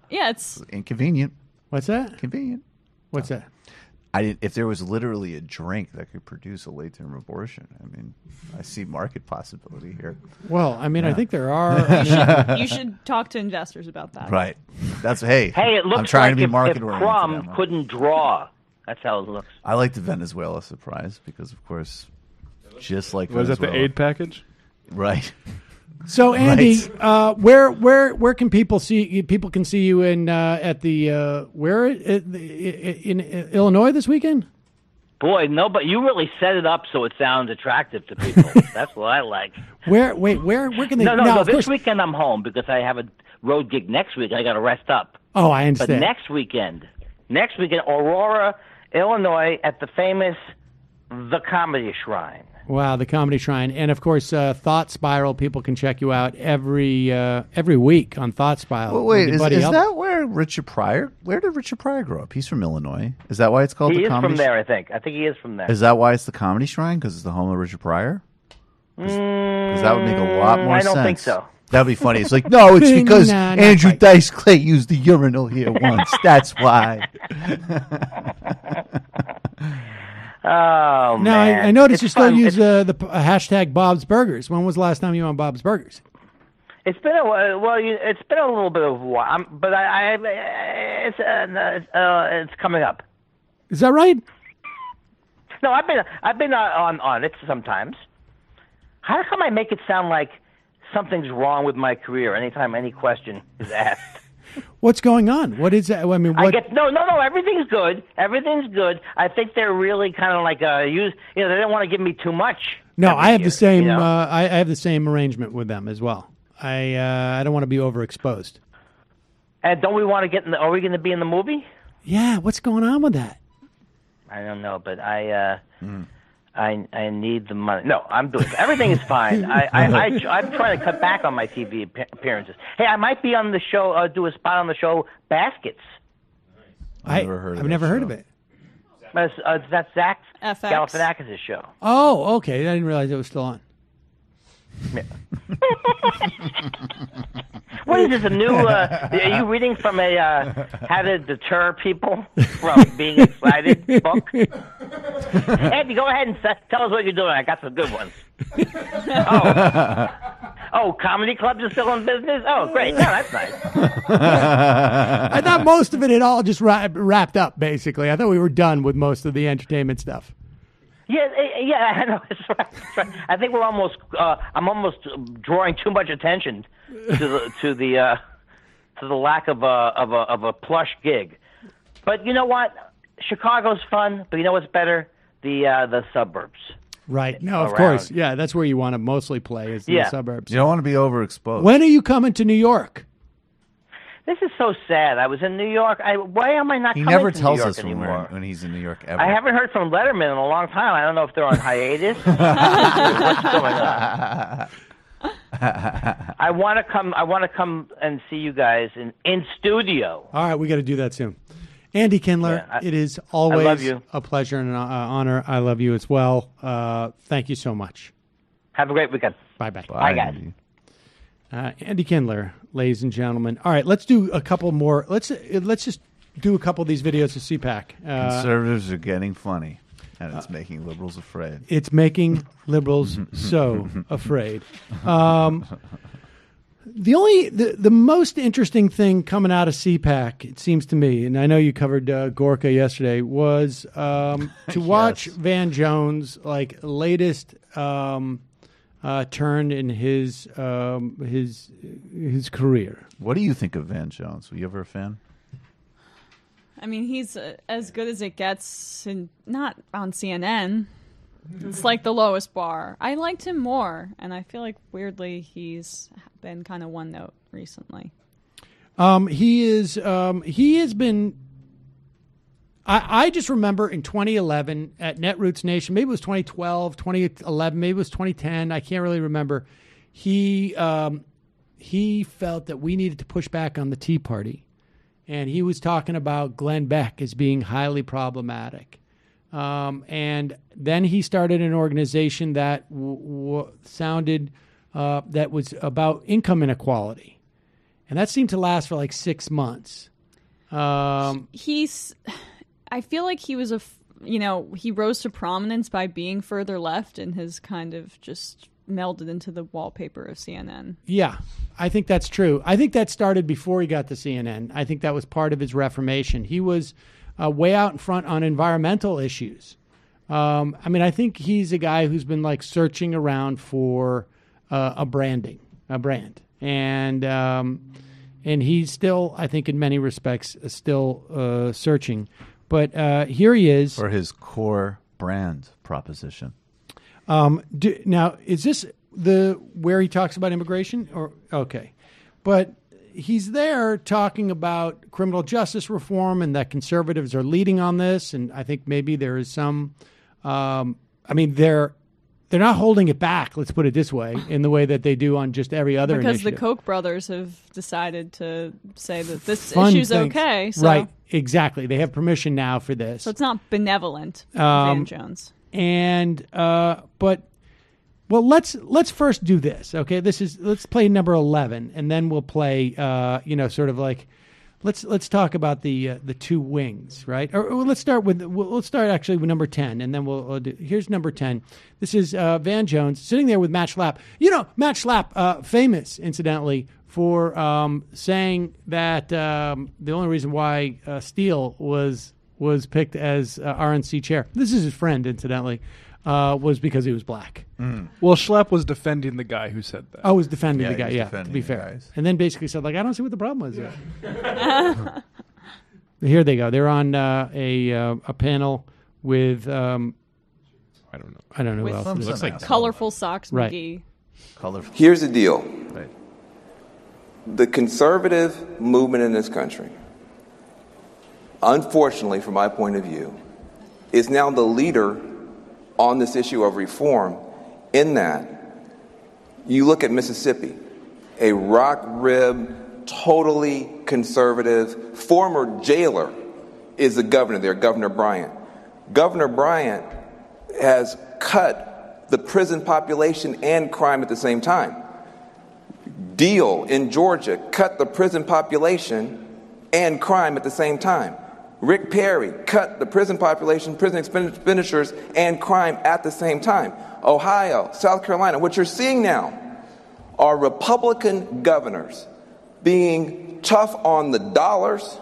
Yeah, it's Inconvenient. What's that? Convenient. What's that? If there was literally a drink that could produce a late-term abortion, I mean, I see market possibility here. Well, I mean, Yeah. I think there are. you should talk to investors about that. Right. That's hey. Hey, it looks I'm trying like to be if market-oriented. Crumb Emma. couldn't draw. That's how it looks. I like the Venezuela surprise because, of course, just like Was that the Venezuela. aid package? Right. So, Andy, where can people see? People can see you in at the where in Illinois this weekend. Boy, no, but you really set it up so it sounds attractive to people. That's what I like. Where can they? No, now, of this course- weekend I'm home because I have a road gig next week. I got to rest up. Oh, I understand. But next weekend, Aurora, Illinois, at the famous The Comedy Shrine. Wow, the Comedy Shrine, and of course, Thought Spiral. People can check you out every week on Thought Spiral. Well, wait, with is your buddy Albert. that where Richard Pryor? Where did Richard Pryor grow up? He's from Illinois. Is that why it's called He the is Comedy? from there, I think. I think he is from there. Is that why it's the Comedy Shrine? Because it's the home of Richard Pryor? Because that would make a lot more I sense. don't think so. That'd be funny. It's like, no, it's because Nah, not Andrew quite. Dice Clay used the urinal here once. That's why. Oh, Now, man. I noticed you It's still fun. use the hashtag Bob's Burgers. When was the last time you were on Bob's Burgers? It's been a well. It's been a little bit of a while, but it's coming up. Is that right? No, I've been on it sometimes. How come I make it sound like something's wrong with my career anytime any question is asked? What's going on? What is that? I mean, what? I get no. Everything's good. Everything's good. I think they're really kind of like they don't want to give me too much. No, I have the same. you know? I have the same arrangement with them as well. I don't want to be overexposed. And don't we want to get in are we going to be in the movie? Yeah, what's going on with that? I don't know, but I need the money. No, I'm doing everything is fine. I'm trying to cut back on my TV appearances. Hey, I might be on the show. Do a spot on the show, Baskets. I've never heard of it. That's Zach FX. Galifianakis' show. Oh, okay. I didn't realize it was still on. What is this? A new? Are you reading from a How to Deter People from Being Excited book? Andy, go ahead and tell us what you're doing. I got some good ones. Oh, comedy clubs are still in business? Oh, great. No, that's nice. I thought most of it had all just wrapped up, basically. I thought we were done with most of the entertainment stuff. Yeah, I know. That's right. I think we're almost. I'm almost drawing too much attention to the lack of a plush gig. But you know what? Chicago's fun, but you know what's better? The suburbs. Right. No, of Around. course. Yeah, that's where you want to mostly play is the suburbs. You don't want to be overexposed. When are you coming to New York? This is so sad. I was in New York. Why am I not He coming never to tells New York us anymore? when he's in New York ever. I haven't heard from Letterman in a long time. I don't know if they're on hiatus. What's going on? I want to come and see you guys in studio. All right, we got to do that soon. Andy Kindler, Yeah, it is I love always you. a pleasure and an honor. I love you as well. Thank you so much. Have a great weekend. Bye-bye. Bye, guys. Andy Kindler, ladies and gentlemen. All right, let's do a couple more. Let's just do a couple of these videos of CPAC. Conservatives are getting funny, and it's making liberals afraid. It's making liberals so afraid. The most interesting thing coming out of CPAC, it seems to me, and I know you covered Gorka yesterday, was to watch Van Jones' latest turn in his career. What do you think of Van Jones? Were you ever a fan? I mean, he's as good as it gets, and not on CNN. It's like the lowest bar. I liked him more, and I feel like weirdly he's been kind of one note recently. He has been. I just remember in 2011 at Netroots Nation, maybe it was 2012, 2011, maybe it was 2010. I can't really remember. He felt that we needed to push back on the Tea Party, and he was talking about Glenn Beck as being highly problematic. And then he started an organization that sounded that was about income inequality, and that seemed to last for 6 months. I feel like he was he rose to prominence by being further left and has kind of just melded into the wallpaper of CNN. Yeah, I think that's true. I think that started before he got to CNN. I think that was part of his reformation. He was way out in front on environmental issues. I think he's a guy who's been searching around for a brand, and he's still, I think, in many respects, still searching. But here he is for his core brand proposition. Now, is this where he talks about immigration? Or okay, but he's there talking about criminal justice reform and that conservatives are leading on this. And I think maybe there is some, they're not holding it back. Let's put it this way, in the way that they do on just every other because initiative. the Koch brothers have decided to say that this issue's okay. So. Right. Exactly. They have permission now for this. So it's not benevolent, Van Jones. And, let's first do this. Okay, let's play number 11, and then we'll play. Let's talk about the two wings, right? Or let's start actually with number 10, and then we'll do. Here's number 10. This is Van Jones sitting there with Matt Schlapp. Matt Schlapp, famous incidentally for saying that the only reason why Steele was picked as RNC chair. This is his friend, incidentally. Was because he was black. Mm. Well, Schlapp was defending the guy who said that. I was defending the guy, to be fair. Guys. And then basically said, I don't see what the problem was. Here they go. They're on a panel with, I don't know who else. It looks like Colorful Socks right. McGee. Colorful. Here's the deal. Right. The conservative movement in this country, unfortunately, from my point of view, is now the leader on this issue of reform, in that you look at Mississippi, a rock-ribbed, totally conservative, former jailer is the governor there, Governor Bryant. Governor Bryant has cut the prison population and crime at the same time. Deal in Georgia cut the prison population and crime at the same time. Rick Perry cut the prison population, prison expenditures, and crime at the same time. Ohio, South Carolina, what you're seeing now are Republican governors being tough on the dollars,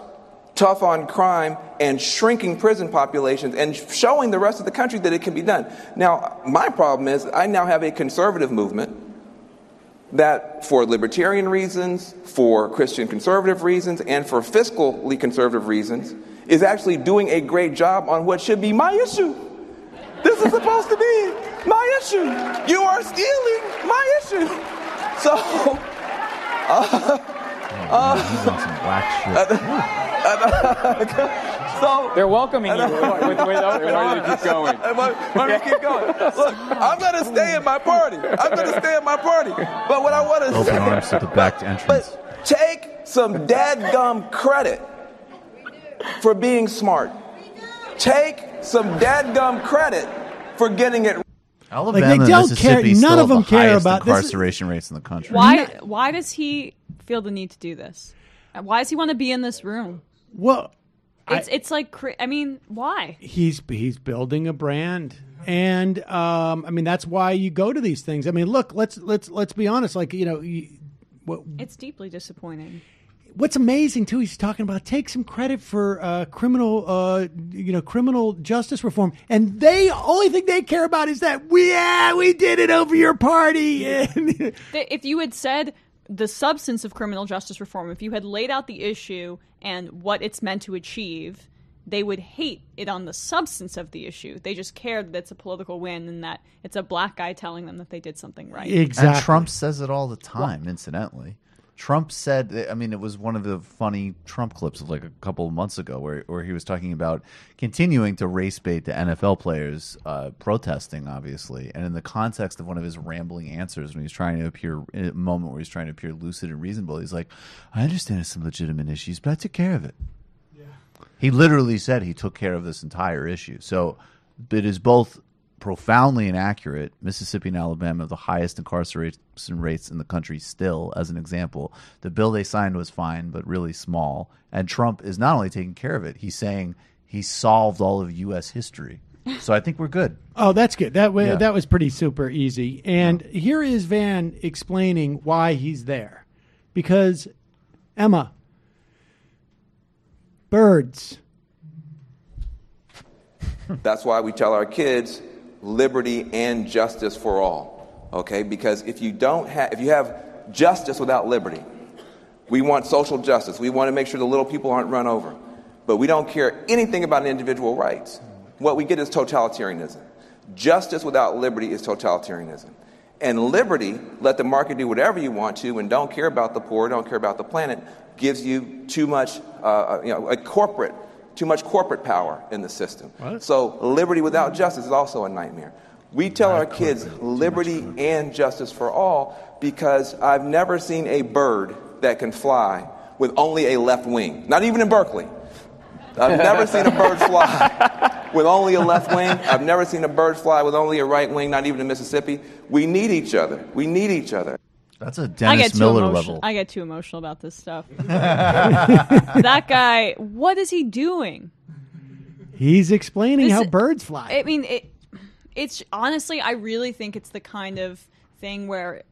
tough on crime, and shrinking prison populations, and showing the rest of the country that it can be done. Now, my problem is I now have a conservative movement that, for libertarian reasons, for Christian conservative reasons, and for fiscally conservative reasons, is actually doing a great job on what should be my issue. This is supposed to be my issue. You are stealing my issue. So, so they're welcoming you with open arms. Keep going. Let me keep going. Look, I'm going to stay in my party. But what I want to open arms to the back entrance. But take some dadgum credit for being smart. Take some dadgum credit for getting it. Alabama they and don't Mississippi care. None of them the care about incarceration rates in the country. Why does he feel the need to do this? Why does he want to be in this room? Well, it's like, why? He's building a brand, and that's why you go to these things. Look, let's be honest. It's deeply disappointing. What's amazing too, he's talking about take some credit for criminal justice reform, and they only thing they care about is that we did it over your party. If you had said the substance of criminal justice reform, if you had laid out the issue and what it's meant to achieve, they would hate it on the substance of the issue. They just care that it's a political win and that it's a black guy telling them that they did something right. Exactly. And Trump says it all the time, incidentally. Trump said, I mean, it was one of the funny Trump clips of like a couple of months ago where he was talking about continuing to race bait the NFL players protesting, obviously. And in the context of one of his rambling answers when he's trying to appear, in a moment where he's trying to appear lucid and reasonable, he's like, I understand it's some legitimate issues, but I took care of it. Yeah. He literally said he took care of this entire issue. So it is both profoundly inaccurate. Mississippi and Alabama have the highest incarceration rates in the country still, as an example. The bill they signed was fine, but really small. And Trump is not only taking care of it, he's saying he solved all of U.S. history. So I think we're good. Oh, that's good. That was pretty super easy. And here is Van explaining why he's there. Because, Emma, birds. That's why we tell our kids liberty and justice for all, okay? Because if you have justice without liberty, we want social justice. We want to make sure the little people aren't run over. But we don't care anything about individual rights. What we get is totalitarianism. Justice without liberty is totalitarianism. And liberty, let the market do whatever you want to and don't care about the poor, don't care about the planet, gives you too much too much corporate power in the system. What? So liberty without justice is also a nightmare. We tell our kids liberty and justice for all because I've never seen a bird that can fly with only a left wing. Not even in Berkeley. I've never seen a bird fly with only a left wing. I've never seen a bird fly with only a right wing, not even in Mississippi. We need each other. We need each other. That's a Dennis Miller level. I get too emotional about this stuff. That guy, what is he doing? He's explaining how birds fly. I mean, it's honestly, I really think it's the kind of thing where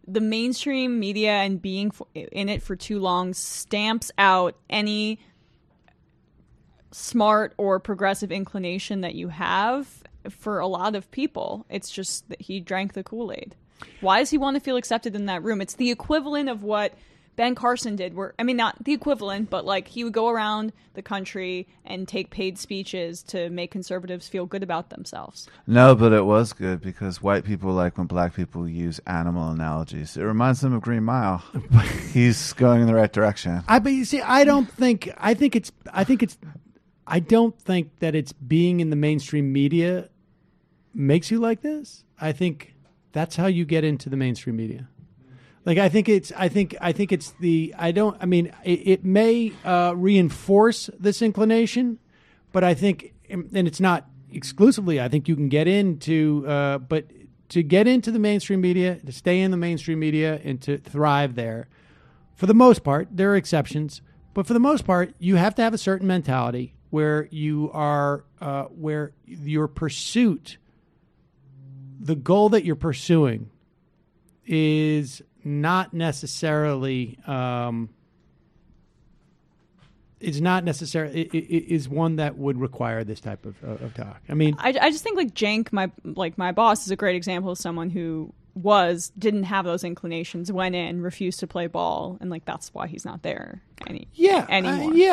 the mainstream media and being in it for too long stamps out any smart or progressive inclination that you have for a lot of people. It's just that he drank the Kool-Aid. Why does he want to feel accepted in that room? It's the equivalent of what Ben Carson did. Not the equivalent, but like he would go around the country and take paid speeches to make conservatives feel good about themselves. No, but it was good because white people like when black people use animal analogies. It reminds them of Green Mile. He's going in the right direction. But you see, I don't think that it's being in the mainstream media makes you like this. I think that's how you get into the mainstream media. Like, it may reinforce this inclination, but I think, and it's not exclusively, I think you can get into, but to get into the mainstream media, to stay in the mainstream media and to thrive there, for the most part, there are exceptions, but for the most part, you have to have a certain mentality where you are, where your pursuit, the goal that you're pursuing is not necessarily is one that would require this type of talk. I mean, I just think like Cenk, my boss, is a great example of someone who didn't have those inclinations, went in, refused to play ball, and like that's why he's not there anymore.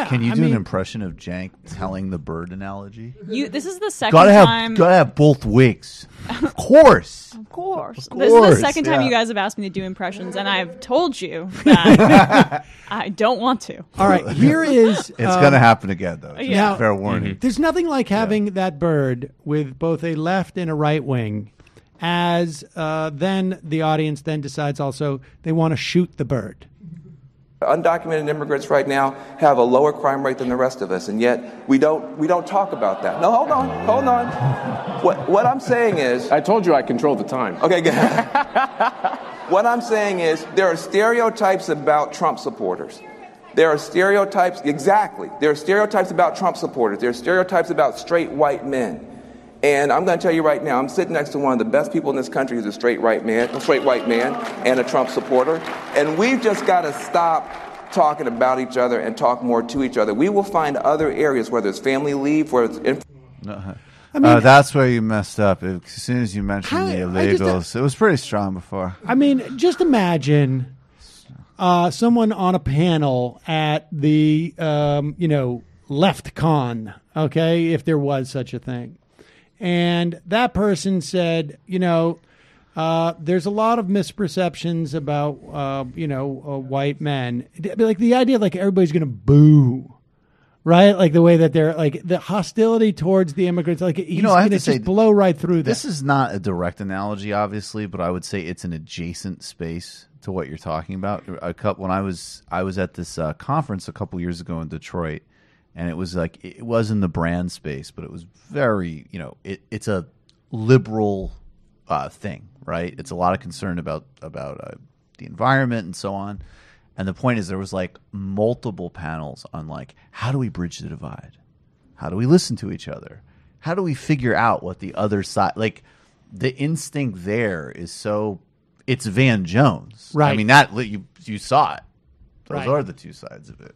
Can you do an impression of Cenk telling the bird analogy? This is the second time. Gotta have both wigs. Of course. Of course. This is the second time you guys have asked me to do impressions, and I've told you that I don't want to. All right, here is... It's going to happen again, though. Yeah. Fair warning. There's nothing like having that bird with both a left and a right wing, as then the audience then decides also they want to shoot the bird. Undocumented immigrants right now have a lower crime rate than the rest of us, and yet we don't talk about that. No, hold on. What I'm saying is... I told you I control the time. Okay, good. What I'm saying is there are stereotypes about Trump supporters. There are stereotypes, exactly. There are stereotypes about Trump supporters. There are stereotypes about straight white men. And I'm going to tell you right now, I'm sitting next to one of the best people in this country who's a straight white man, and a Trump supporter. And we've just got to stop talking about each other and talk more to each other. We will find other areas, whether it's family leave, whether it's... That's where you messed up. As soon as you mentioned the illegals, it was pretty strong before. I mean, just imagine someone on a panel at the, left con, okay, if there was such a thing. And that person said, there's a lot of misperceptions about, white men. Like the idea of like everybody's going to boo, right? Like the way that they're like the hostility towards the immigrants, like he's going to just blow right through that. This is not a direct analogy, obviously, but I would say it's an adjacent space to what you're talking about. When I was at this conference a couple years ago in Detroit, and it was like it was in the brand space, but it was very, it's a liberal thing, right? It's a lot of concern about the environment and so on. And the point is, there was like multiple panels on like, how do we bridge the divide? How do we listen to each other? How do we figure out what the other side, like the instinct there is so, it's Van Jones. Right. I mean, that you saw it. Those Right. are the two sides of it.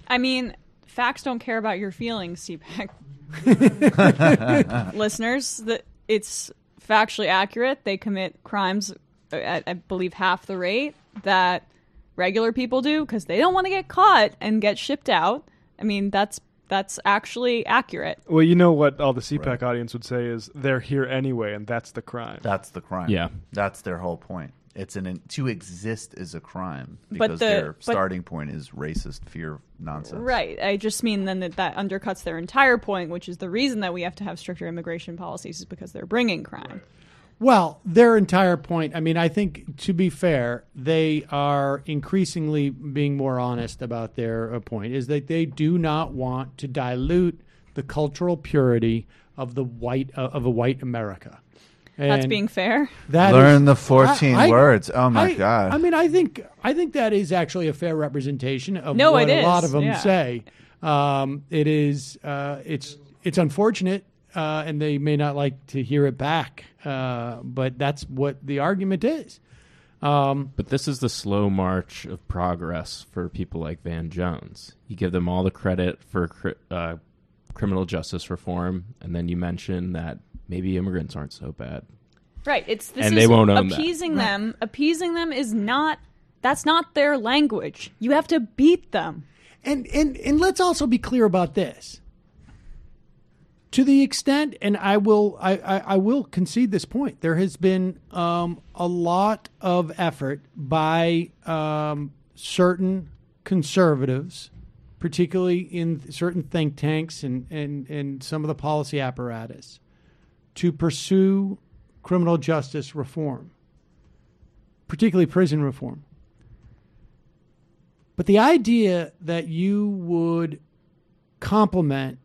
I mean, facts don't care about your feelings, CPAC. Listeners, that it's factually accurate. They commit crimes at, I believe, half the rate that regular people do because they don't want to get caught and get shipped out. I mean, that's actually accurate. Well, you know what all the CPAC audience would say is they're here anyway, and that's the crime. That's the crime. Yeah. That's their whole point. It's to exist is a crime because their starting point is racist fear nonsense. Right. I just mean then that undercuts their entire point, which is the reason that we have to have stricter immigration policies is because they're bringing crime. Well, their entire point, I mean, I think, to be fair, they are increasingly being more honest about their point, is that they do not want to dilute the cultural purity of a white America. And that's being fair. Learn the 14 words. Oh my God. I mean, I think that is actually a fair representation of what a lot of them say. It is. It's unfortunate. And they may not like to hear it back, but that's what the argument is. But this is the slow march of progress for people like Van Jones. You give them all the credit for criminal justice reform, and then you mention that maybe immigrants aren't so bad. Right. They won't own appeasing that. them. Appeasing them is not. That's not their language. You have to beat them. And let's also be clear about this. To the extent, and I will concede this point, there has been a lot of effort by certain conservatives, particularly in certain think tanks and some of the policy apparatus, to pursue criminal justice reform, particularly prison reform. But the idea that you would compliment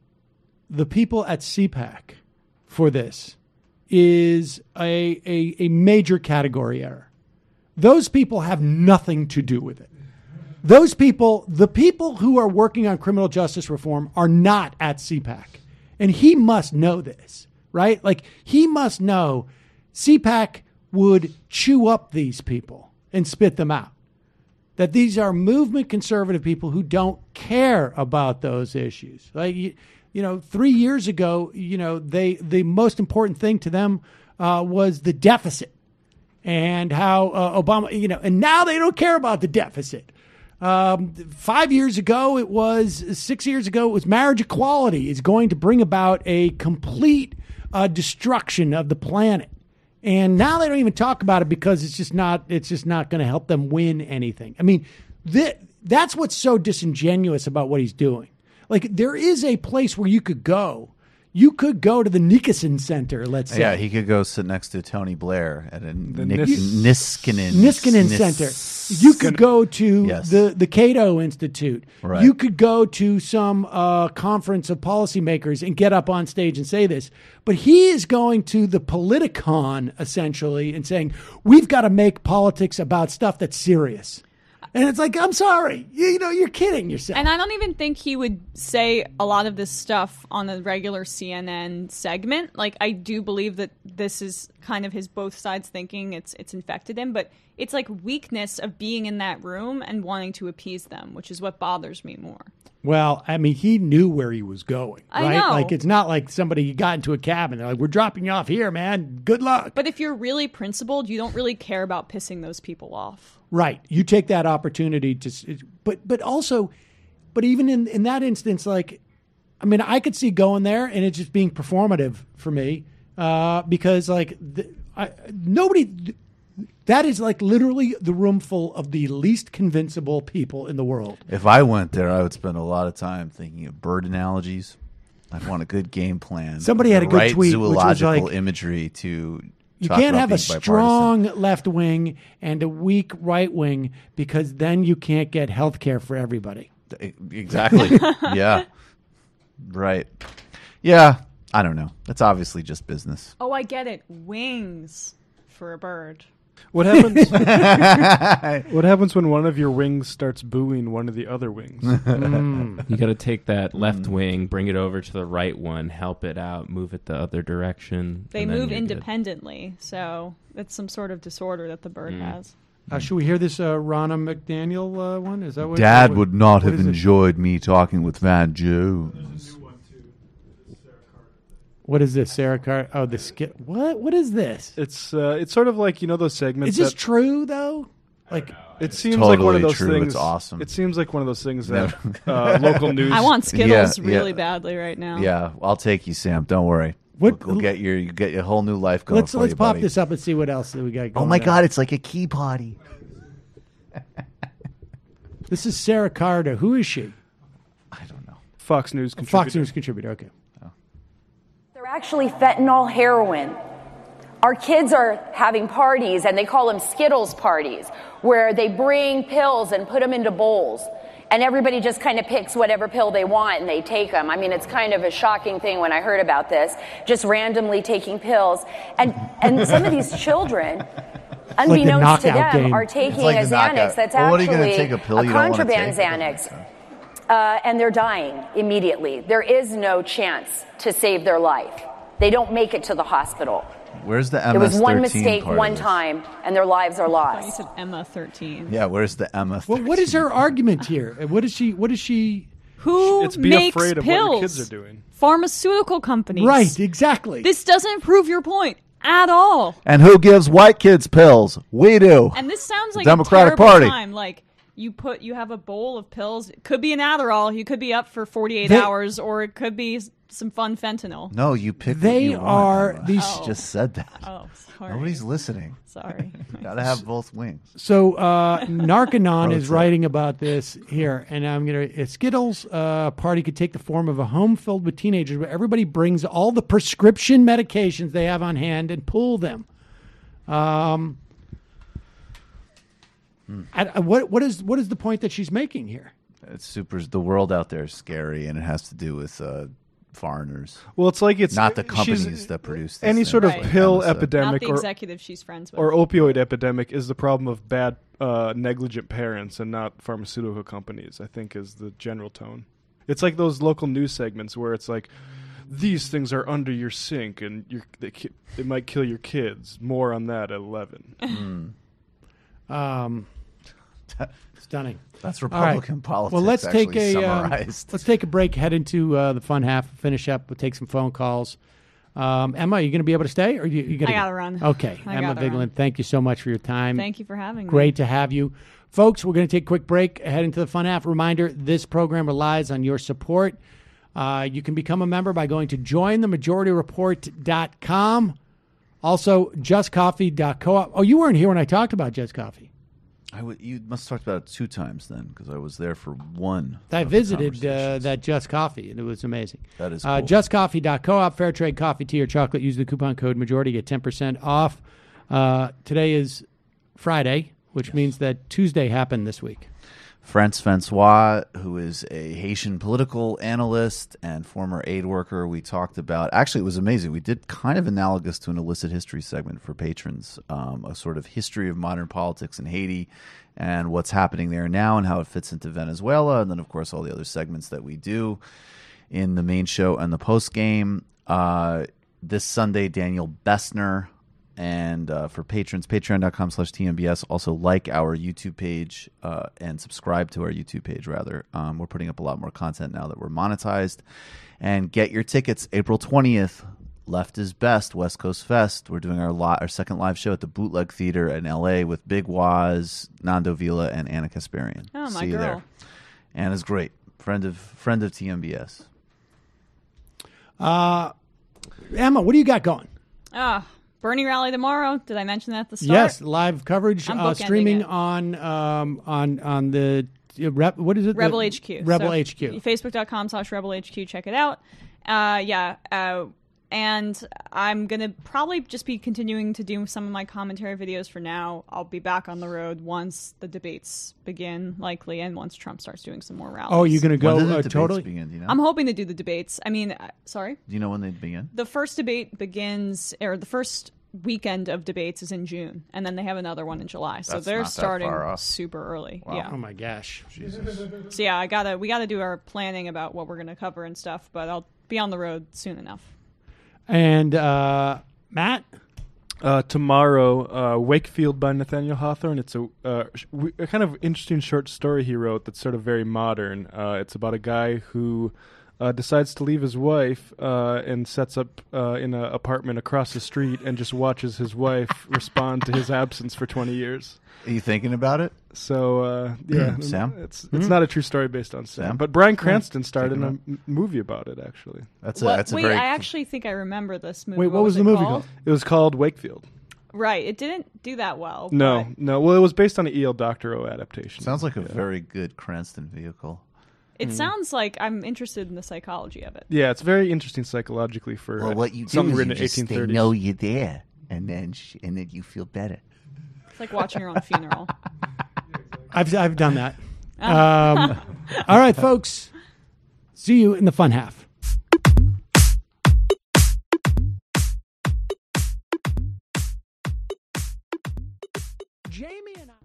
the people at CPAC for this is a major category error. Those people have nothing to do with it. Those people, the people who are working on criminal justice reform are not at CPAC. And he must know this, right? Like, he must know CPAC would chew up these people and spit them out. That these are movement conservative people who don't care about those issues. Like, 3 years ago, the most important thing to them was the deficit and how Obama, and now they don't care about the deficit. 5 years ago, 6 years ago, it was marriage equality is going to bring about a complete destruction of the planet. And now they don't even talk about it because it's just not going to help them win anything. I mean, that's what's so disingenuous about what he's doing. Like, there is a place where you could go. You could go to the Nicholson Center, let's say. Yeah, he could go sit next to Tony Blair at a Niskanen Center. You could go to the Cato Institute. Right. You could go to some conference of policymakers and get up on stage and say this. But he is going to the Politicon, essentially, and saying, we've got to make politics about stuff that's serious. And it's like, I'm sorry. You're kidding yourself. And I don't even think he would say a lot of this stuff on a regular CNN segment. Like, I do believe that this is kind of his both sides thinking. It's infected him, but it's like weakness of being in that room and wanting to appease them, which is what bothers me more. Well, I mean, he knew where he was going, right? I know. Like, it's not like somebody got into a cab and they're like, we're dropping you off here, man. Good luck. But if you're really principled, you don't really care about pissing those people off. Right. You take that opportunity to, but even in that instance, like, I mean, I could see going there and it just being performative for me because, like, nobody. That is like literally the room full of the least convincible people in the world. If I went there, I would spend a lot of time thinking of bird analogies. I'd want a good game plan. Somebody had a good tweet, which was zoological like, imagery to. You can't have a strong left wing and a weak right wing because then you can't get health care for everybody. Exactly. Yeah. Right. Yeah. I don't know. That's obviously just business. Oh, I get it. Wings for a bird. What happens? What happens when one of your wings starts booing one of the other wings? You got to take that left wing, bring it over to the right one, help it out, move it the other direction. They move independently, so it's some sort of disorder that the bird has. Should we hear this Ronna McDaniel one? Is that what Dad would not have enjoyed me talking with Van Jones. What is this, Sarah Carter? Oh, the skit. What is this? It's sort of like those segments. Is this true though? Like it seems totally like one of those true. things. It's awesome. It seems like one of those things that local news. I want Skittles really badly right now. Yeah, I'll take you, Sam. Don't worry. We'll get your whole new life going. Let's pop buddy. this up and see what else we got going. Oh my God, it's like a key party. This is Sarah Carter. Who is she? I don't know. Fox News contributor. Fox News contributor. Okay. They're actually fentanyl heroin. Our kids are having parties, and they call them Skittles parties, where they bring pills and put them into bowls. And everybody just kind of picks whatever pill they want and they take them. I mean, it's kind of a shocking thing when I heard about this, just randomly taking pills. And some of these children, unbeknownst to them, are taking a Xanax that's actually a contraband Xanax. And they're dying immediately. There is no chance to save their life. They don't make it to the hospital. Where's the MS-13 There was one mistake part one of this? time, and their lives are I thought you lost. said Emma 13. Yeah, where's the MS-13? Well, what is her argument here? What is she? Who It's be makes afraid of pills? what your kids are doing. Pharmaceutical companies. Right, exactly. This doesn't prove your point at all. And who gives white kids pills? We do. And this sounds The like Democratic a terrible Party. time. Like you have a bowl of pills. It could be an Adderall. You could be up for 48 They- hours, or it could be some fun fentanyl. No, you pick. They what you are want, these. Emma. Just said that. Oh, sorry. Nobody's listening. Sorry. Gotta have both wings. So Narcanon is writing about this here, and I'm gonna. A Skittles party could take the form of a home filled with teenagers, where everybody brings all the prescription medications they have on hand and pull them. What is the point that she's making here? It's super. The world out there is scary, and it has to do with foreigners. Well, it's like it's not the companies that produce this any thing. sort of Right. pill Not the epidemic Not the executive she's friends with. or opioid epidemic is the problem of bad, negligent parents and not pharmaceutical companies, I think is the general tone. It's like those local news segments where it's like, these things are under your sink and they might kill your kids. More on that at 11. Stunning. That's All Republican right. politics. Well, let's take actually a summarized. let's take a break. Head into the fun half. Finish up. We'll take some phone calls. Emma, are you going to be able to stay, or you got? I gotta run. Okay, I Emma gotta Vigeland, run. thank you so much for your time. Thank you for having me. Great to have you, folks. We're going to take a quick break. Head into the fun half. Reminder: this program relies on your support. You can become a member by going to jointhemajorityreport.com. Also, justcoffee.coop. Oh, you weren't here when I talked about Just Coffee. You must have talked about it 2 times then, because I was there for one. I visited that Just Coffee, and it was amazing. That is cool. JustCoffee.coop, fair trade coffee, tea, or chocolate. Use the coupon code majority, get 10% off. Today is Friday. which means that Tuesday happened this week. Francois, who is a Haitian political analyst and former aid worker, we talked about. Actually, it was amazing. We did kind of analogous to an illicit history segment for patrons, a sort of history of modern politics in Haiti and what's happening there now and how it fits into Venezuela. And then, of course, all the other segments that we do in the main show and the post game. This Sunday, Daniel Bessner. And for patrons, patreon.com/TMBS. Also like our YouTube page and subscribe to our YouTube page, rather. We're putting up a lot more content now that we're monetized. And get your tickets April 20th. Left is Best, West Coast Fest. We're doing our second live show at the Bootleg Theater in L.A. with Big Waz, Nando Vila, and Anna Kasparian. Oh, my See you girl. there. Anna's great. Friend of TMBS. Emma, what do you got going? Bernie rally tomorrow. Did I mention that at the start? Yes, live coverage I'm bookending streaming it. on the what is it? Rebel The- HQ. Rebel So, HQ. Facebook.com/Rebel HQ. Check it out. And I'm going to probably just be continuing to do some of my commentary videos for now. I'll be back on the road once the debates begin, likely, and once Trump starts doing some more rallies. Oh, you're going to go When do the debates totally? begin, do you know? I'm hoping to do the debates. I mean, sorry? Do you know when they begin? The first debate begins, or the first weekend of debates is in June, and then they have another one in July. So That's they're not that starting far off. super early. Wow. Yeah. Oh my gosh. Jesus. So yeah, we gotta do our planning about what we're gonna cover and stuff, but I'll be on the road soon enough. And Matt? Tomorrow, Wakefield by Nathaniel Hawthorne. It's a kind of interesting short story he wrote that's sort of very modern. It's about a guy who decides to leave his wife and sets up in an apartment across the street and just watches his wife respond to his absence for 20 years. Are you thinking about it? So, yeah. Sam? It's not a true story based on Sam. But Bryan Cranston starred in a movie about it, actually. That's Wait, I actually think I remember this movie. Wait, what was the movie called? It was called Wakefield. Right, it didn't do that well. No. Well, it was based on an E.L. Doctorow adaptation. Sounds like a very good Cranston vehicle. It sounds like I'm interested in the psychology of it. Yeah, it's very interesting psychologically for Well, what you do something is written you in just 1830s. they know you're there, and then you feel better. It's like watching your own funeral. I've done that. All right, folks. See you in the fun half. Jamie and I.